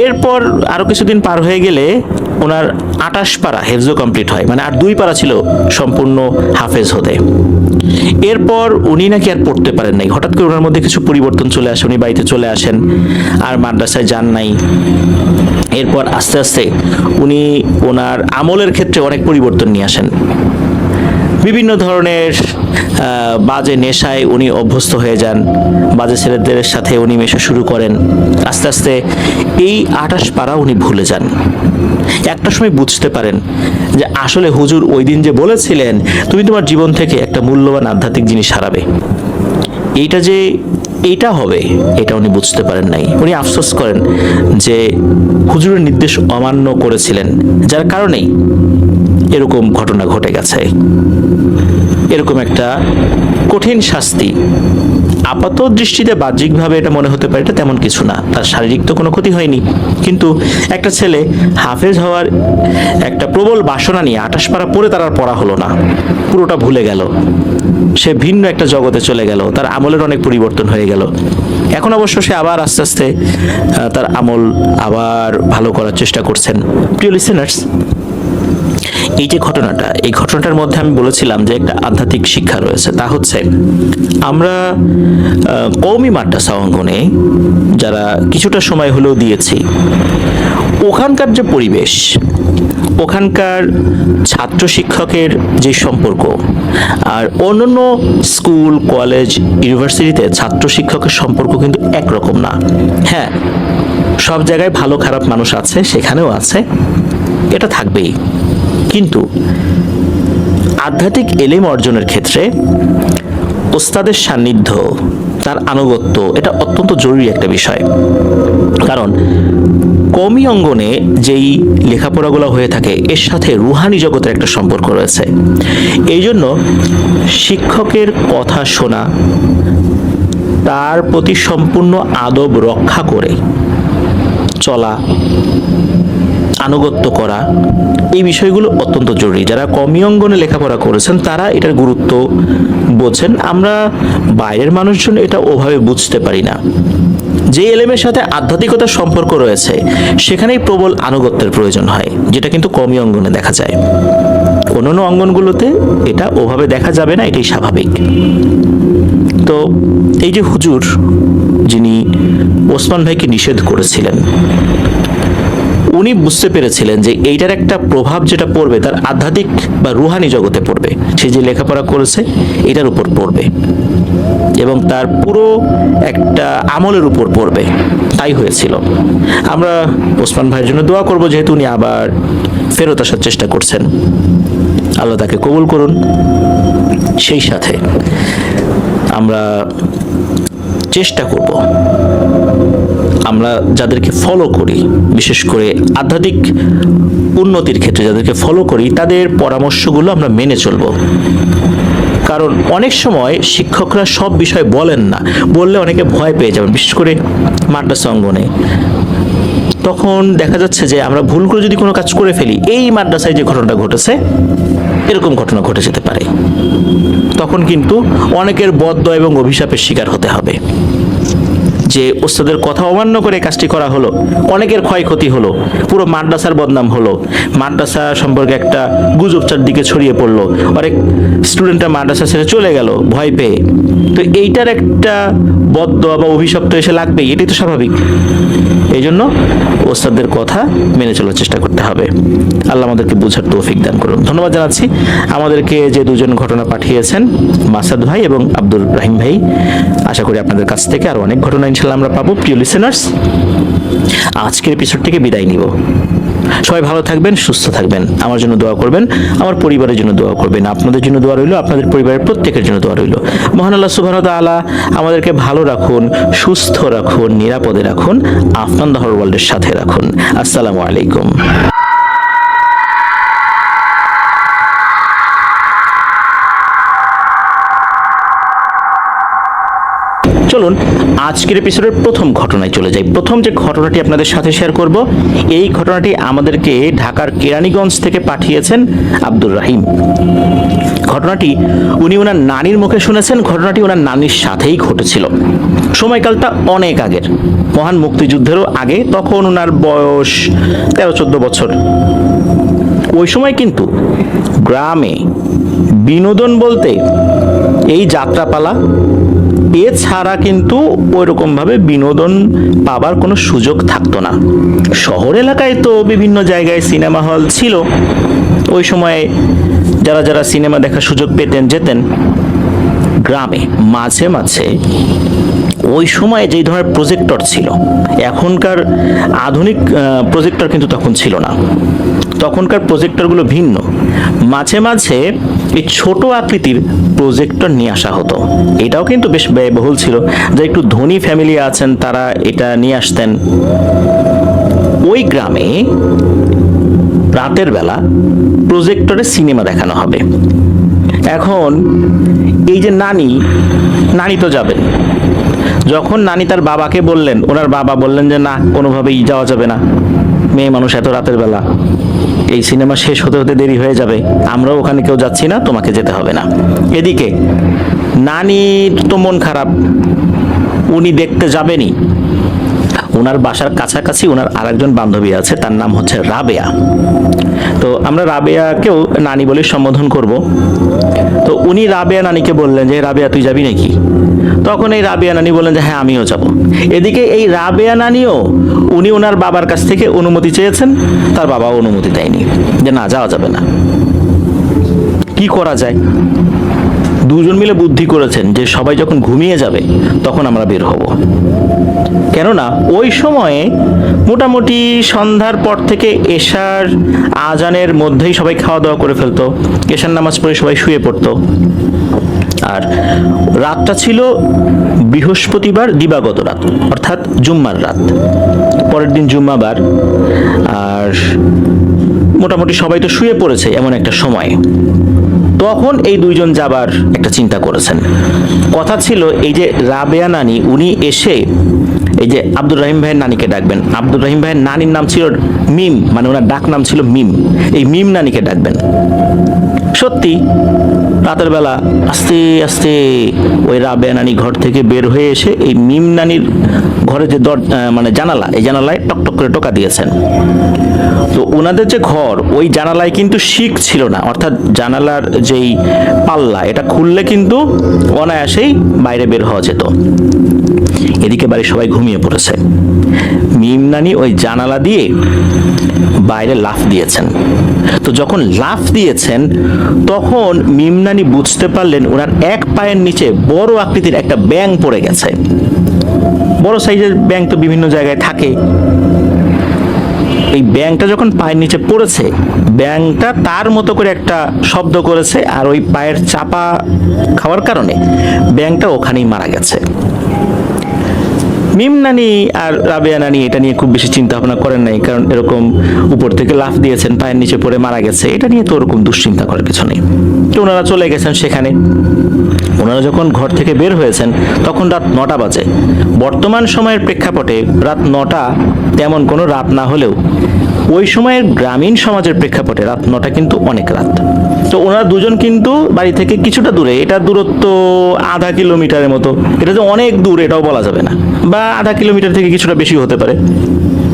এরপর আরো কিছুদিন পার হয়ে গেলে ওনার 28 পারা হেফজও কমপ্লিট হয়, মানে আর 2 পারা ছিল সম্পূর্ণ হাফেজ হতে। এরপর উনি নাকি আর পড়তে পারেন নাই, হঠাৎ করে ওনার মধ্যে কিছু পরিবর্তন চলে আসে, উনি বাড়িতে চলে আসেন, আর মাদ্রাসায় যান নাই। এরপর আস্তে আস্তে উনি ওনার আমলের ক্ষেত্রে অনেক পরিবর্তন নিয়ে আসেন। বিভিন্ন ধরনের বাজে নেশায় উনি অভ্যস্ত হয়ে যান, বাজে ছেলেদের সাথে উনি মেশা শুরু করেন। আস্তে আস্তে এই 28 পারা উনি ভুলে যান। একটা সময় বুঝতে পারেন যে আসলে হুজুর ওই দিন যে বলেছিলেন তুমি তোমার জীবন থেকে একটা মূল্যবান আধ্যাত্মিক জিনিস হারাবে, এইটা যে এইটা হবে এটা উনি বুঝতে পারেন নাই। উনি আফসোস করেন যে হুজুরের নির্দেশ অমান্য করেছিলেন, যার কারণেই এরকম ঘটনা ঘটে গেছে। এরকম একটা কঠিন শাস্তি আপাত দৃষ্টিতে বাহ্যিকভাবে এটা মনে হতে পারে এটা তেমন কিছু না, তার শারীরিক তো কোনো ক্ষতি হয়নি, কিন্তু একটা ছেলে হাফেজ হওয়ার একটা প্রবল বাসনা নিয়ে 28 পারা পড়ে তার আর পড়া হলো না, পুরোটা ভুলে গেল, সে ভিন্ন একটা জগতে চলে গেল, তার আমলের অনেক পরিবর্তন হয়ে গেল। এখন অবশ্য সে আবার আস্তে আস্তে তার আমল আবার ভালো করার চেষ্টা করছেন। প্রিয় লিসেনার্স, এই যে ঘটনাটা, এই ঘটনাটার মধ্যে আমি বলেছিলাম যে একটা আধ্যাত্মিক শিক্ষা রয়েছে, তা হচ্ছে আমরা কওমি মাদ্রাসা অঙ্গনে যারা কিছুটা সময় হলেও দিয়েছি, ওখানকার যে পরিবেশ, ওখানকার ছাত্র শিক্ষকের যে সম্পর্ক আর অন্যান্য স্কুল কলেজ ইউনিভার্সিটিতে ছাত্র শিক্ষকের সম্পর্ক কিন্তু একরকম না। হ্যাঁ, সব জায়গায় ভালো খারাপ মানুষ আছে, সেখানেও আছে, এটা থাকবেই, কিন্তু আধ্যাত্মিক এলেম অর্জনের ক্ষেত্রে ওস্তাদের সান্নিধ্য, তার আনুগত্য, এটা অত্যন্ত জরুরি একটা বিষয়। কারণ কওমি অঙ্গনে যেই লেখাপড়াগুলো হয়ে থাকে এর সাথে রুহানি জগতের একটা সম্পর্ক রয়েছে। এই জন্য শিক্ষকের কথা শোনা, তার প্রতি সম্পূর্ণ আদব রক্ষা করে চলা, আনুগত্য করা, এই বিষয়গুলো অত্যন্ত জরুরি। যারা কওমি অঙ্গনে লেখাপড়া করেছেন তারা এটার গুরুত্ব বোঝেন। আমরা বাইরের মানুষজন এটা ওভাবে বুঝতে পারি না। যে এলেমের সাথে আধ্যাত্মিকতার সম্পর্ক রয়েছে সেখানেই প্রবল আনুগত্যের প্রয়োজন হয়, যেটা কিন্তু কওমি অঙ্গনে দেখা যায়। অন্যান্য অঙ্গনগুলোতে এটা ওভাবে দেখা যাবে না, এটাই স্বাভাবিক। তো এই যে হুজুর যিনি ওসমান ভাইকে নিষেধ করেছিলেন, উনি বুঝতে পেরেছিলেন যে এইটার একটা প্রভাব যেটা পড়বে তার আধ্যাত্মিক বা রুহানি জগতে পড়বে, সে যে লেখাপড়া করেছে এটার উপর পড়বে এবং তার পুরো একটা আমলের উপর পড়বে। তাই হয়েছিল। আমরা ওসমান ভাইয়ের জন্য দোয়া করব, যেহেতু উনি আবার ফেরত আসার চেষ্টা করছেন, আল্লাহ তাকে কবুল করুন। সেই সাথে আমরা চেষ্টা করব আমরা যাদেরকে ফলো করি, বিশেষ করে আধ্যাত্মিক উন্নতির ক্ষেত্রে যাদেরকে ফলো করি, তাদের পরামর্শগুলো আমরা মেনে চলব। কারণ অনেক সময় শিক্ষকরা সব বিষয় বলেন না, বললে অনেকে ভয় পেয়ে যাবেন, বিশেষ করে মাদ্রাসা অঙ্গনে। তখন দেখা যাচ্ছে যে আমরা ভুল করে যদি কোনো কাজ করে ফেলি, এই মাদ্রাসায় যে ঘটনাটা ঘটেছে এরকম ঘটনা ঘটে যেতে পারে, তখন কিন্তু অনেকের বদদোয়া এবং অভিশাপের শিকার হতে হবে। যে ওস্তাদের কথা অমান্য করে কাজটি করা হলো, অনেকের ক্ষয়ক্ষতি হলো, পুরো মাদ্রাসার বদনাম হলো, মাদ্রাসা সম্পর্কে একটা গুজব চারদিকে ছড়িয়ে পড়লো, অনেক স্টুডেন্টরা মাদ্রাসা ছেড়ে চলে গেল ভয় পেয়ে। তো এইটার একটা বদদোয়া বা অভিশাপ তো এসে লাগবেই, এটাই তো স্বাভাবিক। এই জন্য ওস্তাদের কথা মেনে চলার চেষ্টা করতে হবে। আল্লাহ আমাদেরকে বোঝার তৌফিক দান করুন। ধন্যবাদ জানাচ্ছি আমাদেরকে যে দুজন ঘটনা পাঠিয়েছেন, মাসাদ ভাই এবং আব্দুর রহিম ভাই। আশা করি আপনাদের কাছ থেকে আরো অনেক ঘটনা ইনশাল্লাহ আমরা পাবো। প্রিয় লিসেনার্স, আজকের এপিসোড থেকে বিদায় নিব। সবাই ভালো থাকবেন, সুস্থ থাকবেন, আমার জন্য দোয়া করবেন, আমার পরিবারের জন্য দোয়া করবেন, আপনাদের জন্য দোয়া রইল, আপনাদের পরিবারের প্রত্যেকের জন্য দোয়া রইল। মহান আল্লাহ সুবহানাহু ওয়া তাআলা আমাদেরকে ভালো রাখুন, সুস্থ রাখুন, নিরাপদে রাখুন, আফনান দাহর ওয়ার্ল্ডের সাথে রাখুন। আসসালামু আলাইকুম। চলুন আজকের এপিসোডের প্রথম ঘটনায় চলে যাই। প্রথম যে ঘটনাটি আপনাদের সাথে শেয়ার করব, এই ঘটনাটি আমাদেরকে ঢাকার কেরানীগঞ্জ থেকে পাঠিয়েছেন আব্দুর রহিম। ঘটনাটি উনি ওনার নানির মুখে শুনেছেন। ঘটনাটি ওনার নানির সাথেই ঘটেছিল। সময়কালটা অনেক আগের, মহান মুক্তিযুদ্ধেরও আগে। তখন ওনার বয়স 13-14 বছর। ওই সময় কিন্তু গ্রামে বিনোদন বলতে এই যাত্রাপালা, এছাড়া কিন্তু ওইরকম ভাবে বিনোদন পাবার কোনো সুযোগ থাকতো না। শহর এলাকায় তো বিভিন্ন জায়গায় সিনেমা হল ছিল। ওই সময়ে যারা যারা সিনেমা দেখার সুযোগ পেতেন যেতেন। গ্রামে মাঝে মাঝে ওই সময়ে যেই ধরনের প্রজেক্টর ছিল, এখনকার আধুনিক প্রজেক্টর কিন্তু তখন ছিল না। তখনকার প্রজেক্টরগুলো ভিন্ন। মাঝে মাঝে এই ছোট আকৃতির প্রজেক্টর নিয়ে আসা হতো। এটাও কিন্তু বেশ ব্যয়বহুল ছিল। যারা একটু ধনী ফ্যামিলি আছেন তারা এটা নিয়ে আসতেন। ওই গ্রামে রাতের বেলা প্রজেক্টরে সিনেমা দেখানো হবে। এখন এই যে নানি তো যাবেন। যখন নানি তার বাবাকে বললেন, ওনার বাবা বললেন যে না, কোনোভাবেই যাওয়া যাবে না, মেয়ে মানুষ এত রাতের বেলা, এই সিনেমা শেষ হতে হতে দেরি হয়ে যাবে, আমরাও ওখানে কেউ যাচ্ছি না, তোমাকে যেতে হবে না। এদিকে নানির তো মন খারাপ, উনি দেখতে যাবেনই। ওনার বাসার কাছাকাছি ওনার আরেকজন বান্ধবী আছে, তার নাম হচ্ছে রাবেয়া। তো আমরা রাবেয়াকেও নানি বলে সম্বোধন করব। তো উনি রাবেয়া নানিকে বললেন যে রাবেয়া তুই যাবি নাকি? তখন এই রাবেয়া নানি বললেন যে হ্যাঁ আমিও যাব। এদিকে এই রাবেয়া নানিও উনি ওনার বাবার কাছ থেকে অনুমতি চেয়েছেন, তার বাবাও অনুমতি দেয়নি, যে না যাওয়া যাবে না। কি করা যায়? দুজন মিলে বুদ্ধি করেছেন যে সবাই যখন ঘুমিয়ে যাবে তখন আমরা বের হব। কেননা ওই সময়ে মোটামুটি সন্ধ্যার পর থেকে এশার আজানের মধ্যেই সবাই খাওয়া দাওয়া করে ফেলতো, এশার নামাজ পড়ে সবাই শুয়ে পড়তো। আর রাতটা ছিল বৃহস্পতিবার দিবাগত রাত, অর্থাৎ জুম্মার রাত, পরের দিন জুম্মাবার। আর মোটামুটি সবাই তো শুয়ে পড়েছে এমন একটা সময়। তখন এই দুইজন যাবার একটা চিন্তা করেছেন। কথা ছিল এই যে রাবেয়া নানি উনি এসে এই যে আব্দুর রহিম ভাইয়ের নানিকে ডাকবেন। আব্দুর রহিম ভাইয়ের নানির নাম ছিল মিম, মানে ওনার ডাক নাম ছিল মিম। এই মিম নানিকে ডাকবেন। সত্যি রাতের বেলা আস্তে আস্তে ওই রাবেয়া নানি ঘর থেকে বের হয়ে এসে এই মিম নানির ঘরে যে মানে জানালা, এই জানালায় টকটক করে টোকা দিয়েছেন। তো ওনাদের যে ঘর, ওই জানালায় কিন্তু শিক ছিল না, অর্থাৎ জানালার যেই পাল্লা, এটা খুললে কিন্তু অনায়াসেই বাইরে বের হওয়া যেত। এদিকে বাড়ির সবাই ঘুমিয়ে পড়েছে। মিম নানি ওই জানালা দিয়ে বাইরে লাফ দিয়েছেন। তো যখন লাফ দিয়েছেন তখন মিম নানি বুঝতে পারলেন ওনার এক পায়ের নিচে বড় আকৃতির একটা ব্যাঙ পড়ে গেছে। বড় সাইজের ব্যাঙ তো বিভিন্ন জায়গায় থাকে। এই ব্যাঙটা যখন পায়ের নিচে পড়েছে, ব্যাঙটা তার মতো করে একটা শব্দ করেছে, আর ওই পায়ের চাপা খাওয়ার কারণে ব্যাঙটা ওখানেই মারা গেছে। মিম নানি আর রাবেয়া নানি এটা নিয়ে খুব বেশি চিন্তা ভাবনা করেন নাই, কারণ এরকম উপর থেকে লাফ দিয়েছেন, পায়ের নিচে পড়ে মারা গেছে, এটা নিয়ে তো ওরকম দুশ্চিন্তা করার কিছু নেই। তো ওনারা চলে গেছেন সেখানে। ওনারা যখন ঘর থেকে বের হয়েছেন তখন রাত 9টা বাজে। বর্তমান সময়ের প্রেক্ষাপটে রাত 9টা তেমন কোনো রাত না হলেও ওই সময়ের গ্রামীণ সমাজের প্রেক্ষাপটে রাত 9টা কিন্তু অনেক রাত। তো ওনারা দুজন কিন্তু বাড়ি থেকে কিছুটা দূরে, এটা দূরত্ব আধা কিলোমিটারের মতো, এটা যে অনেক দূর এটাও বলা যাবে না, বা আধা কিলোমিটার থেকে কিছুটা বেশি হতে পারে।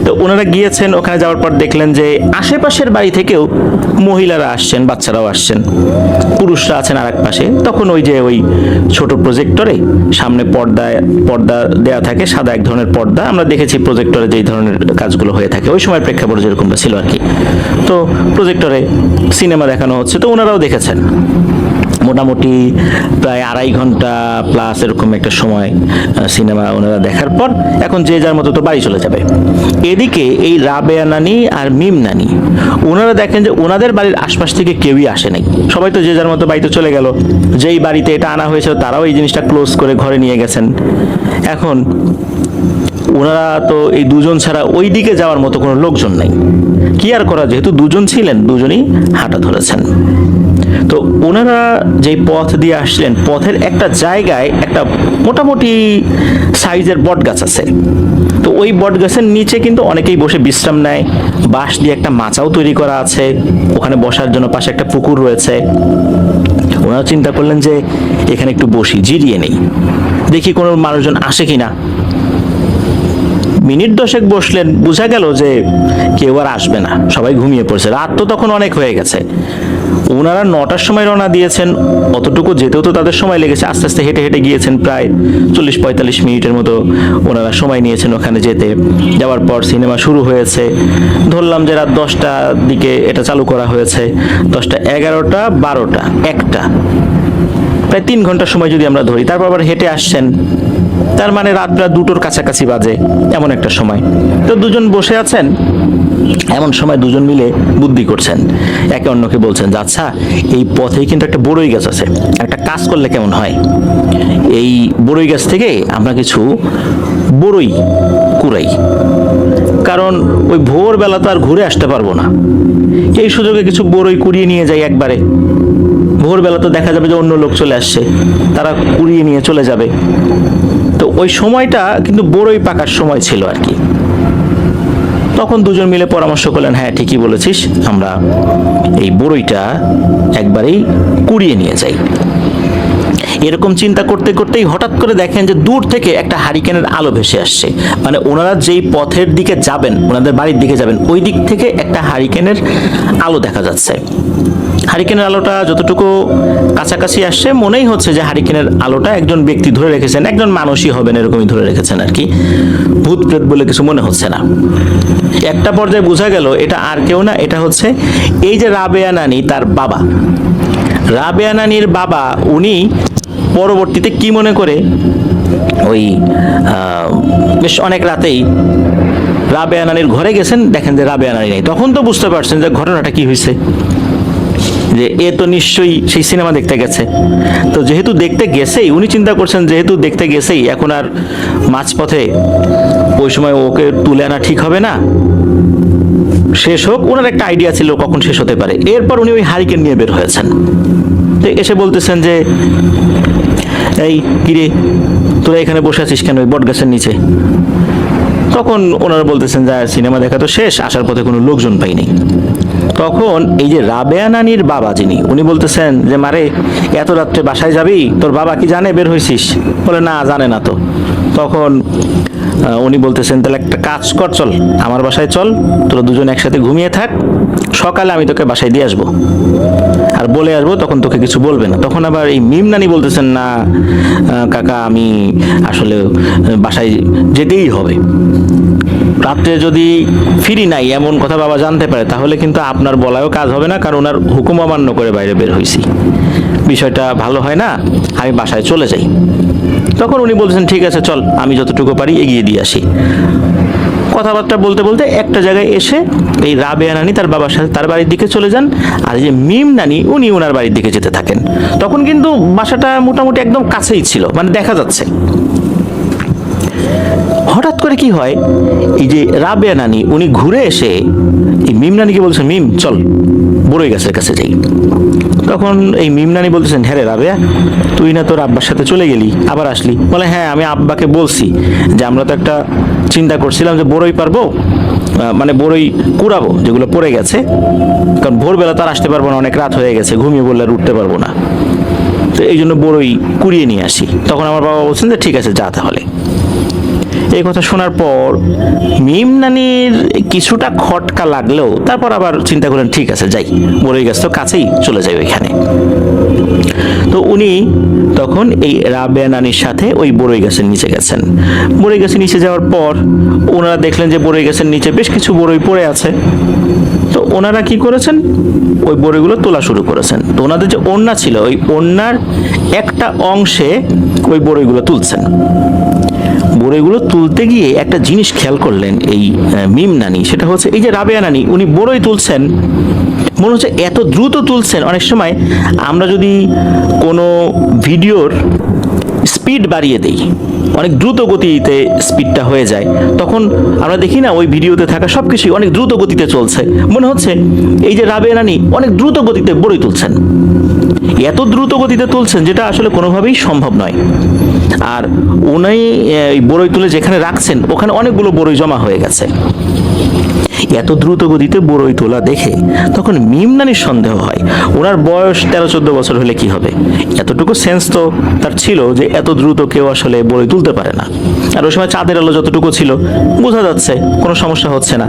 তো ওনারা গিয়েছেন, ওখানে যাওয়ার পর দেখলেন যে আশেপাশের বাড়ি থেকেও মহিলারা আসছেন, বাচ্চারাও আসছেন, পুরুষরা আছেন আর এক পাশে। তখন ওই যে ওই ছোট প্রজেক্টরে সামনে পর্দা দেয়া থাকে, সাদা এক ধরনের পর্দা, আমরা দেখেছি প্রজেক্টরে যেই ধরনের কাজগুলো হয়ে থাকে ওই সময় প্রেক্ষাপট যেরকমটা ছিল আর কি। তো প্রজেক্টরে সিনেমা দেখানো হচ্ছে, তো ওনারাও দেখেছেন। মোটামুটি প্রায় 2.5 ঘন্টা প্লাস এরকম একটা সময় সিনেমা ওনারা দেখার পর এখন যে যার মতো তো বাড়ি চলে যাবে। এদিকে এই রাবেয়া নানি আর মিম নানি ওনারা দেখেন যে ওনাদের বাড়ির আশপাশ থেকে কেউই আসে নাই, সবাই তো যে যার মতো বাড়িতে চলে গেল। যেই বাড়িতে এটা আনা হয়েছিল তারাও এই জিনিসটা ক্লোজ করে ঘরে নিয়ে গেছেন। এখন ওনারা তো এই দুজন ছাড়া ওই দিকে যাওয়ার মতো কোনো লোকজন নাই, কি আর করা, যেহেতু দুজন ছিলেন দুজনই হাঁটা ধরেছেন। তো ওনারা যেই পথ দিয়ে আসলেন, পথের একটা জায়গায় একটা মোটামুটি সাইজের বট গাছ আছে। তো ওই বট গাছের নিচে কিন্তু অনেকেই বসে বিশ্রাম নেয়, বাঁশ দিয়ে একটা মাচাও তৈরি করা আছে, ওখানে বসার জন্য পাশে একটা পুকুর রয়েছে। ওনারা চিন্তা করলেন যে এখানে একটু বসি, জিরিয়ে নেই, দেখি কোনো মানুষজন আসে কিনা। মিনিট 10 বসলেন, বোঝা গেল যে কেউ আর আসবে না, সবাই ঘুমিয়ে পড়ছে, রাত তো তখন অনেক হয়ে গেছে। ওনারা 9টার সময় রওনা দিয়েছেন, অতটুকু যেতেও তো তাদের সময় লেগেছে, আস্তে আস্তে হেঁটে হেঁটে গিয়েছেন, প্রায় 40-45 মিনিটের মতো ওনারা সময় নিয়েছেন ওখানে যেতে। যাওয়ার পর সিনেমা শুরু হয়েছে, ধরলাম যে রাত 10টার দিকে এটা চালু করা হয়েছে, 10টা, 11টা, 12টা, 1টা, প্রায় 3 ঘন্টার সময় যদি আমরা ধরি। তারপর আবার হেঁটে আসছেন, তার মানে রাত 2টোর কাছাকাছি বাজে এমন একটা সময়। তো দুজন বসে আছেন, এমন সময় দুজন মিলে বুদ্ধি করছেন, একে অন্যকে বলছেন যে আচ্ছা, এই পথেই কিন্তু একটা বড়ই গাছ আছে, একটা কাজ করলে কেমন হয়, এই বড়ই গাছ থেকে আমরা কিছু বড়ই কুড়াই, কারণ ওই ভোরবেলা তো আর ঘুরে আসতে পারবো না, এই সুযোগে কিছু বড়ই কুড়িয়ে নিয়ে যাই একবারে। ভোরবেলা তো দেখা যাবে যে অন্য লোক চলে আসছে, তারা কুড়িয়ে নিয়ে চলে যাবে। তো ওই সময়টা কিন্তু বড়ই পাকার সময় ছিল আর কি। তখন দুজন মিলে পরামর্শ করলেন, হ্যাঁ ঠিকই বলেছিস, আমরা এই বড়ইটা একবারেই কুড়িয়ে নিয়ে যাই। এরকম চিন্তা করতে করতেই হঠাৎ করে দেখেন যে দূর থেকে একটা হারিকেনের আলো ভেসে আসছে, মানে ওনারা যেই পথের দিকে যাবেন, ওনাদের বাড়ির দিকে যাবেন, ওই দিক থেকে একটা হারিকেনের আলো দেখা যাচ্ছে। হারিকেনের আলোটা যতটুকু কাছাকাছি আসছে, মনেই হচ্ছে যে হারিকেনের আলোটা একজন ব্যক্তি ধরে রেখেছেন, একজন মানুষই হবেন এরকমই ধরে রেখেছেন আর কি, ভূত প্রেত বলে কিছু মনে হচ্ছে না। একটা পর্যায়ে বোঝা গেল এটা আর কেউ না, এটা হচ্ছে এই যে রাবেয়া নানি তার বাবা। রাবেয়া নানির বাবা উনি পরবর্তীতে কি মনে করে ওই বেশ অনেক রাতেই রাবেয়া নানির ঘরে গেছেন, দেখেন যে রাবেয়া নানি নেই। তখন তো বুঝতে পারছেন যে ঘটনাটা কি হয়েছে, যে এ তো নিশ্চয়ই সেই সিনেমা দেখতে গেছে। তো যেহেতু দেখতে গেছেই, উনি চিন্তা করছেন যেহেতু দেখতে গেছেই, এখন আর মাঝপথে ওই সময় ওকে তুলে আনা ঠিক হবে না, শেষ হোক। ওনার একটা আইডিয়া ছিল কখন শেষ হতে পারে। এরপর উনি ওই হারিকেন নিয়ে বের হয়েছেন, এসে বলতেছেন যে এই কিরে, তোরা এখানে বসে আছিস কেন ওই বট গাছের নিচে? তখন ওনারা বলতেছেন যে সিনেমা দেখা তো শেষ, আসার পথে কোনো লোকজন পাইনি। তখন এই যে রাবেয়া নানির বাবা যিনি, উনি বলতেছেন যে মারে, এত রাত্রে বাসায় যাবি, তোর বাবা কি জানে বের হয়েছিস? বলে না, জানে না তো। তখন উনি বলতেছেন তাহলে একটা কাজ কর, চল আমার বাসায় চল, তোরা দুজন একসাথে ঘুমিয়ে থাক, সকালে আমি তোকে বাসায় দিয়ে আসবো আর বলে আসবো, তখন তোকে কিছু বলবে না। তখন আবার এই মিম নানি বলতেছেন না কাকা, আমি আসলে বাসায় যেতেই হবে, রাত্রে যদি ফিরি নাই এমন কথা বাবা জানতে পারে তাহলে কিন্তু আপনার বলায়ও কাজ হবে না, কারণ ওনার হুকুম অমান্য করে বাইরে বের হয়েছি, বিষয়টা ভালো হয় না, আমি বাসায় চলে যাই। তখন উনি বলছেন ঠিক আছে চল, আমি যতটুকু পারি এগিয়ে দিয়ে আসি। কথাবার্তা বলতে বলতে একটা জায়গায় এসে এই রাবেয়া নানি তার বাবার সাথে তার বাড়ির দিকে চলে যান, আর এই যে মিম নানি উনি ওনার বাড়ির দিকে যেতে থাকেন। তখন কিন্তু বাসাটা মোটামুটি একদম কাছেই ছিল, মানে দেখা যাচ্ছে। হঠাৎ করে কি হয়, এই যে রাবেয়া নানি উনি ঘুরে এসে এই মিম নানিকে বলছেন, মিম চল বড়ই গাছের কাছে যাই। তখন এই মিম নানি বলতেছেন, হ্যাঁ রে রাবেয়া, তুই না তোর আব্বার সাথে চলে গেলি, আবার আসলি? বলে হ্যাঁ, আমি আব্বাকে বলছি যে আমরা তো একটা চিন্তা করছিলাম যে বড়ই পারবো, মানে বড়ই কুড়াবো যেগুলো পড়ে গেছে, কারণ ভোরবেলা তার আসতে পারবো না, অনেক রাত হয়ে গেছে, ঘুমিয়ে বললে আর উঠতে পারবো না, তো এই জন্য বড়ই কুড়িয়ে নিয়ে আসি। তখন আমার বাবা বলছেন যে ঠিক আছে যা তাহলে। এই কথা শোনার পর মিম নানির কিছুটা খটকা লাগলেও তারপর আবার চিন্তা করলেন ঠিক আছে যাই, বড়ই গাছ তো কাছেই, চলে যাই ওইখানে। তো উনি তখন এই রাবেয়া নানির সাথে ওই বড়ই গাছের নিচে গেছেন। বড়ই গাছের নিচে যাওয়ার পর ওনারা দেখলেন যে বড়ই গাছের নিচে বেশ কিছু বড়ই পড়ে আছে। তো ওনারা কি করেছেন, ওই বড়িগুলো তোলা শুরু করেছেন। তো ওনাদের যে ওড়না ছিল, ওই ওড়নার একটা অংশে ওই বড়িগুলো তুলছেন। বড়ইগুলো তুলতে গিয়ে একটা জিনিস খেয়াল করলেন এই মিম নানি, সেটা হচ্ছে এই যে রাবেয়া নানি উনি বড়ই তুলছেন, মনে হচ্ছে এত দ্রুত তুলছেন। অনেক সময় আমরা যদি কোনো ভিডিওর স্পিড বাড়িয়ে দেই, অনেক দ্রুত গতিতে স্পিডটা হয়ে যায়, তখন আমরা দেখি না ওই ভিডিওতে থাকা সব কিছুই অনেক দ্রুত গতিতে চলছে। মনে হচ্ছে এই যে রাবেয়া রানী অনেক দ্রুত গতিতে বড়ই তুলছেন, এত দ্রুত গতিতে তুলছেন যেটা আসলে কোনোভাবেই সম্ভব নয়। আর উনি এই বড়ই তুলে যেখানে রাখছেন ওখানে অনেকগুলো বড়ই জমা হয়ে গেছে। এত দ্রুত গতিতে বড়ই তোলা দেখে তখন মিম নানির সন্দেহ হয়, ওনার বয়স 13-14 বছর হলে কি হবে, এতটুকু সেন্স তো তার ছিল যে এত দ্রুত কেউ আসলে বড়ই তুলতে পারে না। আর ওই সময় চাঁদের আলো যতটুকু ছিল বোঝা যাচ্ছে কোনো সমস্যা হচ্ছে না।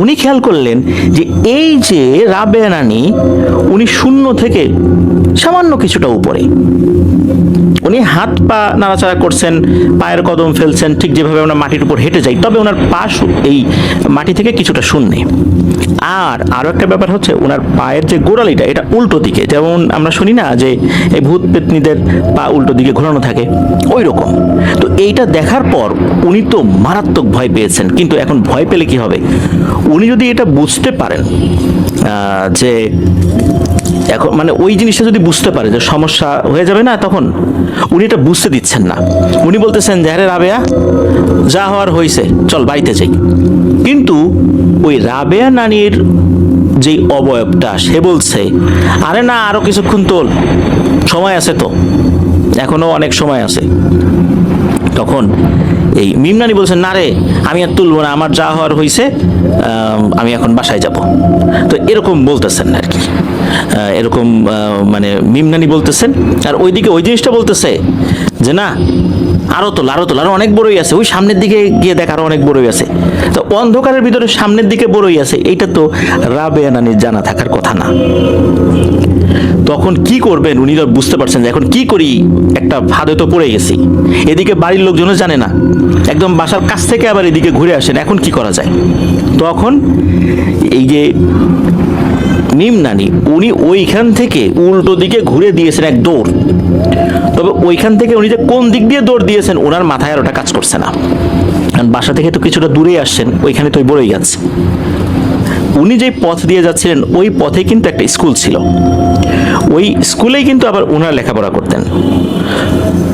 উনি খেয়াল করলেন যে এই যে রাবেয়া নানি উনি শূন্য থেকে সামান্য কিছুটা উপরে, উনি হাত পা নাড়াচাড়া করছেন, পায়ের কদম ফেলছেন, ঠিক যেভাবে আমরা মাটির উপর হেঁটে যাই, তবে ওনার পা এই মাটি থেকে কিছুটা শূন্যে। আর আরো একটা ব্যাপার হচ্ছে ওনার পায়ের যে গোড়ালিটা এটা উল্টো দিকে, যেমন আমরা শুনি না যে এই ভূত পেতনিদের পা উল্টো দিকে ঘোরানো থাকে, ওই রকম। তো এইটা দেখার পর উনি তো মারাত্মক ভয় পেয়েছেন। কিন্তু এখন ভয় পেলে কি হবে, উনি যদি এটা বুঝতে পারেন যে এখন মানে ওই জিনিসটা যদি বুঝতে পারে যে সমস্যা হয়ে যাবে না, তখন উনি এটা বুঝতে দিচ্ছেন না। উনি বলতেছেন যে আরে রাবেয়া যা হওয়ার হয়েছে, চল বাড়িতে যাই। কিন্তু ওই রাবেয়া নানির যেই অবয়বটা সে বলছে আরে না আরো কিছুক্ষণ তোল, সময় আছে তো, এখনো অনেক সময় আছে। তখন এই মিম নানি বলছেন না রে আমি আর তুলবো না, আমার যা হওয়ার হয়েছে, আমি এখন বাসায় যাব। তো এরকম বলতেছেন আর কি, এরকম মানে মিম নানি বলতেছেন। আর ওইদিকে ওই জিনিসটা বলতেছে যে না আরো তোল, আরো তোল, আরো অনেক বড়ই আছে, ওই সামনের দিকে গিয়ে দেখ আরো অনেক বড়ই আছে। তো অন্ধকারের ভিতরে সামনের দিকে বড়ই আছে, এইটা তো রাবেয়া নানির জানা থাকার কথা না। তখন কি করবেন উনি তো বুঝতে পারছেন যে এখন কি করি, একটা ফাঁদে তো পড়ে গেছি, এদিকে বাড়ির লোকজনও জানে না, একদম বাসার কাছ থেকে আবার এদিকে ঘুরে আসেন, এখন কি করা যায়। তখন এই যে মিম নানি উনি ওইখান থেকে উল্টো দিকে ঘুরে দিয়েছেন এক দৌড়। তবে ওইখান থেকে উনি যে কোন দিক দিয়ে দৌড় দিয়েছেন ওনার মাথায় আর ওটা কাজ করছে না, কারণ বাসা থেকে তো কিছুটা দূরেই আসছেন, ওইখানে তো বড়ই গাছ। উনি যে পথ দিয়ে যাচ্ছিলেন ওই পথে কিন্তু একটা স্কুল ছিল, ওই স্কুলেই কিন্তু আবার ওনারা লেখাপড়া করতেন।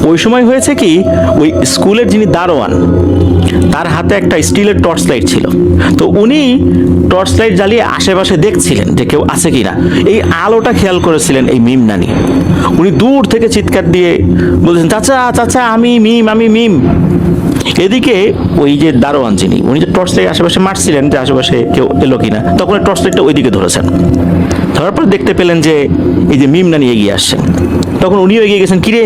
ওই সময় হয়েছে কি, ওই স্কুলের যিনি দারোয়ান তার হাতে একটা স্টিলের টর্চ লাইট ছিল। তো উনি টর্চ লাইট জ্বালিয়ে আশেপাশে দেখছিলেন যে কেউ আছে কিনা। এই আলোটা খেয়াল করেছিলেন এই মিম নানি। উনি দূর থেকে চিৎকার দিয়ে বলছেন চাচা চাচা আমি মিম, আমি মিম। এদিকে ওই যে দারোয়ান যিনি উনি যে টর্চ লাইট আশেপাশে মারছিলেন যে আশেপাশে কেউ এলো কিনা, তখন টর্চ লাইটটা ওইদিকে ধরেছেন। ধরার পর দেখতে পেলেন যে এই যে মিম নানি এগিয়ে আসছেন। তখন উনিও এগিয়ে গেছেন, কিরে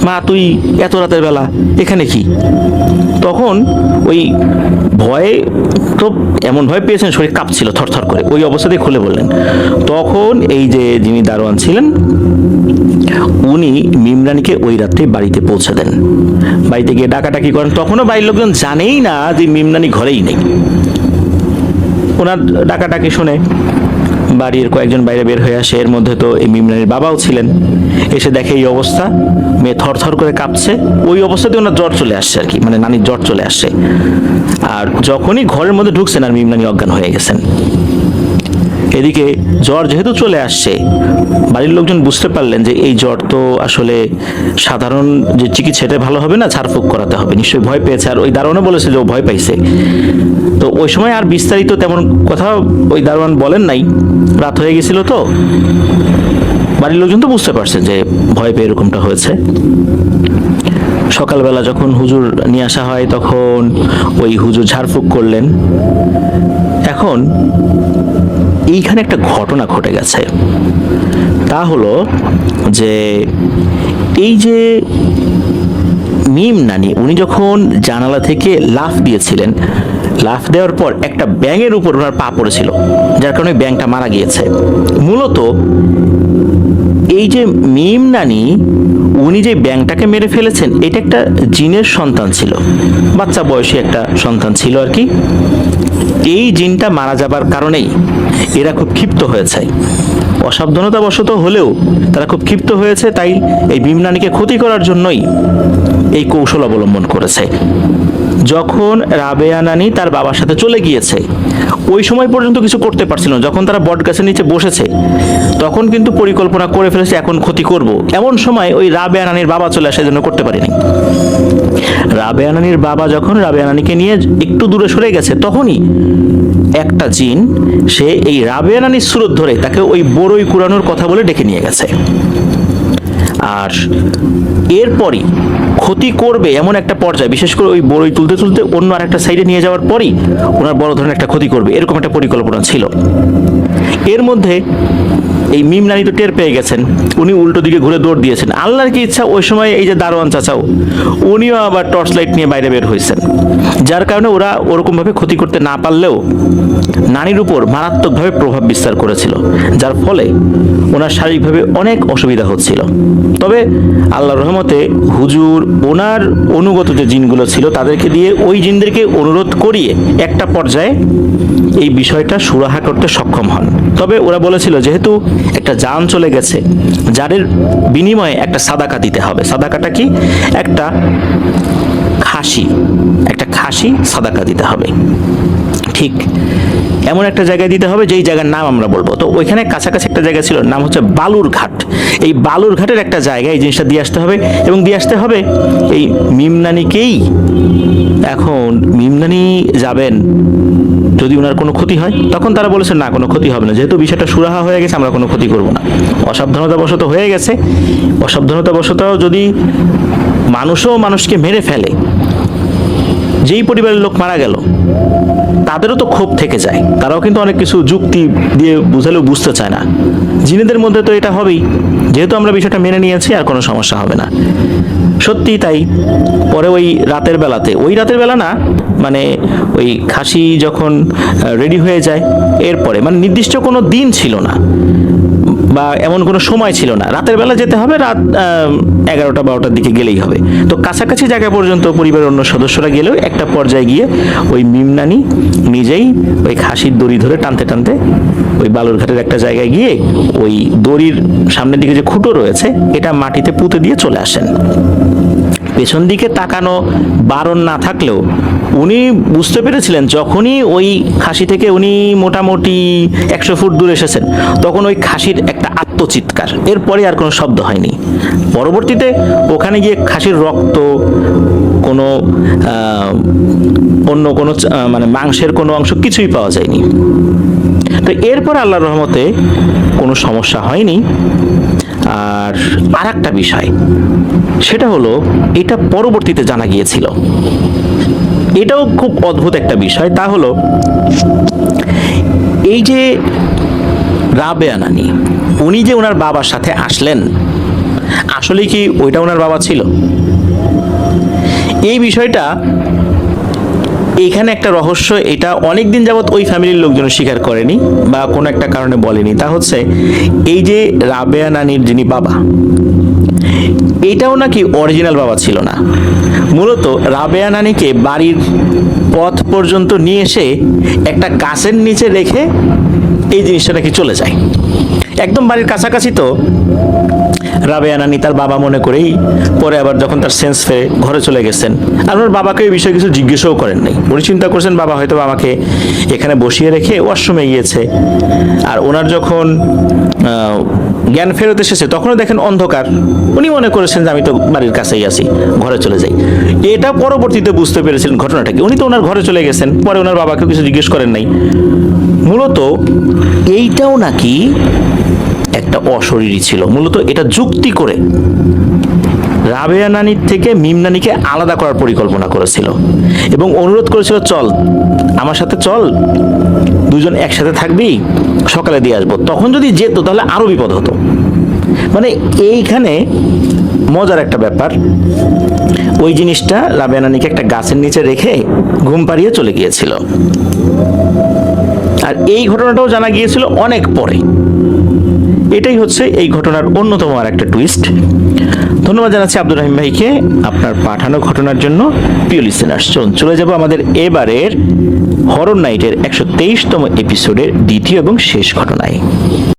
মা তুই এত রাতের বেলা এখানে কি? তখন ওই ভয়ে তো এমন ভয় পেয়েছেন শরীর কাঁপছিল থরথর করে, ওই অবস্থাতেই খুলে বললেন। তখন এই যে যিনি দারোয়ান ছিলেন উনি মিম রানীকে ওই রাত্রে বাড়িতে পৌঁছে দেন। বাড়িতে গিয়ে ডাকাডাকি করেন, তখনও বাড়ির লোকজন জানেই না যে মিম রানী ঘরেই নেই। ওনার ডাকাডাকি শুনে বাড়ির কয়েকজন বাইরে বের হয়ে আসে, এর মধ্যে তো এই মিম রানীর বাবাও ছিলেন। এসে দেখে এই অবস্থা, মেয়ে থরথর করে কাঁপছে। ওই অবস্থাতে ওনার জ্বর চলে আসছে আর কি, মানে নানির জ্বর চলে আসছে। আর যখনই ঘরের মধ্যে ঢুকছেন আর মিম রানী অজ্ঞান হয়ে গেছেন। এদিকে জ্বর যেহেতু চলে আসছে, বাড়ির লোকজন বুঝতে পারলেন যে এই জ্বর তো আসলে সাধারণ যে চিকিৎসাটা ভালো হবে না, ঝাড়ফুঁক করাতে হবে। নিশ্চয়ই ভয় পেয়েছে, আর ওই দারোয়ানও বলেছে যে ও ভয় পাইছে। তো ওই সময় আর বিস্তারিত তেমন কথা ওই দারোয়ান বলেন নাই, রাত হয়ে গেছিল। তো বাড়ির লোকজন তো বুঝতে পারছেন যে ভয় পেয়ে এরকমটা হয়েছে। সকালবেলা যখন হুজুর নিয়ে আসা হয় তখন ওই হুজুর ঝাড়ফুঁক করলেন। এখন এইখানে একটা ঘটনা ঘটে গেছে, তা হলো যে এই যে মিম নানি উনি যখন জানালা থেকে লাফ দিয়েছিলেন, লাফ দেওয়ার পর একটা ব্যাঙের উপর ওনার পা পড়েছিল, যার কারণে ব্যাঙটা মারা গিয়েছে। মূলত এই যে মিম নানি উনি যে ব্যাঙটাকে মেরে ফেলেছেন, এটা একটা জিনের সন্তান ছিল, বাচ্চা বয়সী একটা সন্তান ছিল আর কি। এই জিনটা মারা যাবার কারণেই এরা খুব ক্ষিপ্ত হয়েছে, অসাবধানতাবশত হলেও তারা খুব ক্ষিপ্ত হয়েছে, তাই এই মিম নানিকে ক্ষতি করার জন্যই এই কৌশল অবলম্বন করেছে। যখন রাবেয়া নানি তার বাবার সাথে চলে গিয়েছে, ওই সময় পর্যন্ত কিছু করতে পারছিল না। যখন তারা বট গাছের নিচে বসেছে তখন কিন্তু পরিকল্পনা করে ফেলেছে এখন ক্ষতি করব। এমন সময় ওই রাবেয়া নানির বাবা চলে আসে, জন্য করতে পারেনি। রাবেয়া নানির বাবা যখন রাবেয়া নানিকে নিয়ে একটু দূরে সরে গেছে, তখনই একটা জিন সে এই রাবেয়া নানির সুরত ধরে তাকে ওই বড়ই কুড়ানোর কথা বলে ডেকে নিয়ে গেছে। আর এরপরই ক্ষতি করবে এমন একটা পর্যায়ে, বিশেষ করে ওই বড়ই তুলতে তুলতে অন্য আর একটা সাইডে নিয়ে যাওয়ার পরই ওনার বড় ধরনের একটা ক্ষতি করবে, এরকম একটা পরিকল্পনা ছিল। এর মধ্যে এই মিম নানি তো টের পেয়ে গেছেন, উনি উল্টো দিকে ঘুরে দৌড় দিয়েছেন। আল্লাহর কি ইচ্ছা, ওই সময় এই যে দারোয়ান চাচাও উনিও আবার টর্চ লাইট নিয়ে বাইরে বের হয়েছেন, যার কারণে ওরা ওরকমভাবে ক্ষতি করতে না পারলেও নানির উপর মারাত্মকভাবে প্রভাব বিস্তার করেছিল, যার ফলে ওনার শারীরিকভাবে অনেক অসুবিধা হচ্ছিল। তবে আল্লাহর রহমতে হুজুর ওনার অনুগত যে জিনগুলো ছিল তাদেরকে দিয়ে ওই জিনদেরকে অনুরোধ করিয়ে একটা পর্যায়ে এই বিষয়টা সুরাহা করতে সক্ষম হন। তবে ওরা বলেছিল যেহেতু একটা জান চলে গেছে, যাদের বিনিময়ে একটা সাদাকা দিতে হবে। সাদাকাটা কি? একটা খাসি সাদাকা দিতে হবে। ঠিক এমন একটা জায়গায় দিতে হবে যেই জায়গার নাম আমরা বলবো। তো ওইখানে কাছাকাছি একটা জায়গা ছিল, নাম হচ্ছে বালুর ঘাট। এই বালুর ঘাটের একটা জায়গায় এই জিনিসটা দিয়ে আসতে হবে, এবং দিয়ে আসতে হবে এই মিম নানিকেই। এখন মিম নানি যাবেন, যদি ওনার কোনো ক্ষতি হয়, তখন তারা বলেছে না কোনো ক্ষতি হবে না, যেহেতু বিষয়টা সুরাহা হয়ে গেছে আমরা কোনো ক্ষতি করব না। অসাবধানতাবশত হয়ে গেছে, অসাবধানতাবশত যদি মানুষও মানুষকে মেরে ফেলে, যেই পরিবারের লোক মারা গেল তাদেরও তো ক্ষোভ থেকে যায়, তারাও কিন্তু অনেক কিছু যুক্তি দিয়ে বুঝালেও বুঝতে চায় না। জিনেদের মধ্যে তো এটা হবেই, যেহেতু আমরা বিষয়টা মেনে নিয়েছি আর কোনো সমস্যা হবে না। সত্যি তাই। পরে ওই রাতের বেলা না, মানে ওই খাসি যখন রেডি হয়ে যায়, এরপরে মানে নির্দিষ্ট কোনো দিন ছিল না বা এমন কোনো সময় ছিল না, রাতের বেলা যেতে হবে, রাত 11টা 12টার দিকে গেলেই হবে। তো কাছাকাছি জায়গা পর্যন্ত পরিবারের অন্য সদস্যরা গেলেও একটা পর্যায়ে গিয়ে ওই মিম নানি নিজেই ওই খাসির দড়ি ধরে টানতে টানতে ওই বালুরঘাটের একটা জায়গায় গিয়ে ওই দড়ির সামনের দিকে যে খুঁটো রয়েছে এটা মাটিতে পুঁতে দিয়ে চলে আসেন। পেছন দিকে তাকানো বারণ না থাকলেও উনি বুঝতে পেরেছিলেন যখনই ওই খাসি থেকে উনি মোটামুটি 100 ফুট দূরে এসেছেন, তখন ওই খাসির একটা আত্মচিৎকার, এরপরে আর কোনো শব্দ হয়নি। পরবর্তীতে ওখানে গিয়ে খাসির রক্ত, কোনো অন্য কোনো মানে মাংসের কোনো অংশ কিছুই পাওয়া যায়নি। তো এরপর আল্লাহর রহমতে কোনো সমস্যা হয়নি। আর একটা বিষয়, সেটা হলো এটা পরবর্তীতে জানা গিয়েছিল, এটাও খুব অদ্ভুত একটা বিষয়। তা হলো এই যে রাবেয়া নানি উনি যে ওনার বাবার সাথে আসলেন, আসলে কি ওইটা ওনার বাবা ছিল? এই বিষয়টা এইখানে একটা রহস্য, এটা অনেকদিন যাবৎ ওই ফ্যামিলির লোকজন স্বীকার করেনি বা কোনো একটা কারণে বলেনি। তা হচ্ছে এই যে রাবেয়া নানির যিনি বাবা, এটাও নাকি অরিজিনাল বাবা ছিল না। মূলত রাবেয়া নানিকে বাড়ির পথ পর্যন্ত নিয়ে এসে একটা গাছের নিচে রেখে এই জিনিসটা নাকি চলে যায়। একদম বাড়ির কাছাকাছি তো রাবেয়া নানি তার বাবা মনে করেই পরে আবার যখন তার সেন্স ফেরে ঘরে চলে গেছেন। আর ওনার বাবাকে এই বিষয়ে কিছু জিজ্ঞেসও করেন নাই। উনি চিন্তা করছেন বাবা হয়তো আমাকে এখানে বসিয়ে রেখে ওয়াশরুমে গিয়েছে। আর ওনার যখন জ্ঞান ফেরত এসেছে তখনও দেখেন অন্ধকার, উনি মনে করেছেন যে আমি তো বাড়ির কাছেই আছি, ঘরে চলে যাই। এটা পরবর্তীতে বুঝতে পেরেছিলেন ঘটনাটাকে, উনি তো ওনার ঘরে চলে গেছেন, পরে ওনার বাবাকেও কিছু জিজ্ঞেস করেন নাই। মূলত এইটাও নাকি একটা অশরীরী ছিল। মূলত এটা যুক্তি করে রাবেয়া নানির থেকে মিম নানিকে আলাদা করার পরিকল্পনা করেছিল এবং অনুরোধ করেছিল, চল আমার সাথে চল, দুজন একসাথে থাকবি, সকালে দিয়ে আসবো। তখন যদি যেত তাহলে আরো বিপদ হতো। মানে এইখানে মজার একটা ব্যাপার, ওই জিনিসটা রাবেয়া নানিকে একটা গাছের নিচে রেখে ঘুম পাড়িয়ে চলে গিয়েছিল। আর এই ঘটনাটাও জানা গিয়েছিল অনেক পরে। এটাই হচ্ছে এই ঘটনার অন্যতম আর একটা টুইস্ট। ধন্যবাদ জানাচ্ছি আব্দুর রহিম ভাইকে আপনার পাঠানো ঘটনার জন্য। প্রিয় লিসেনার্স, চলে যাব আমাদের এবারের হরর নাইটের 123তম এপিসোডের দ্বিতীয় এবং শেষ ঘটনায়।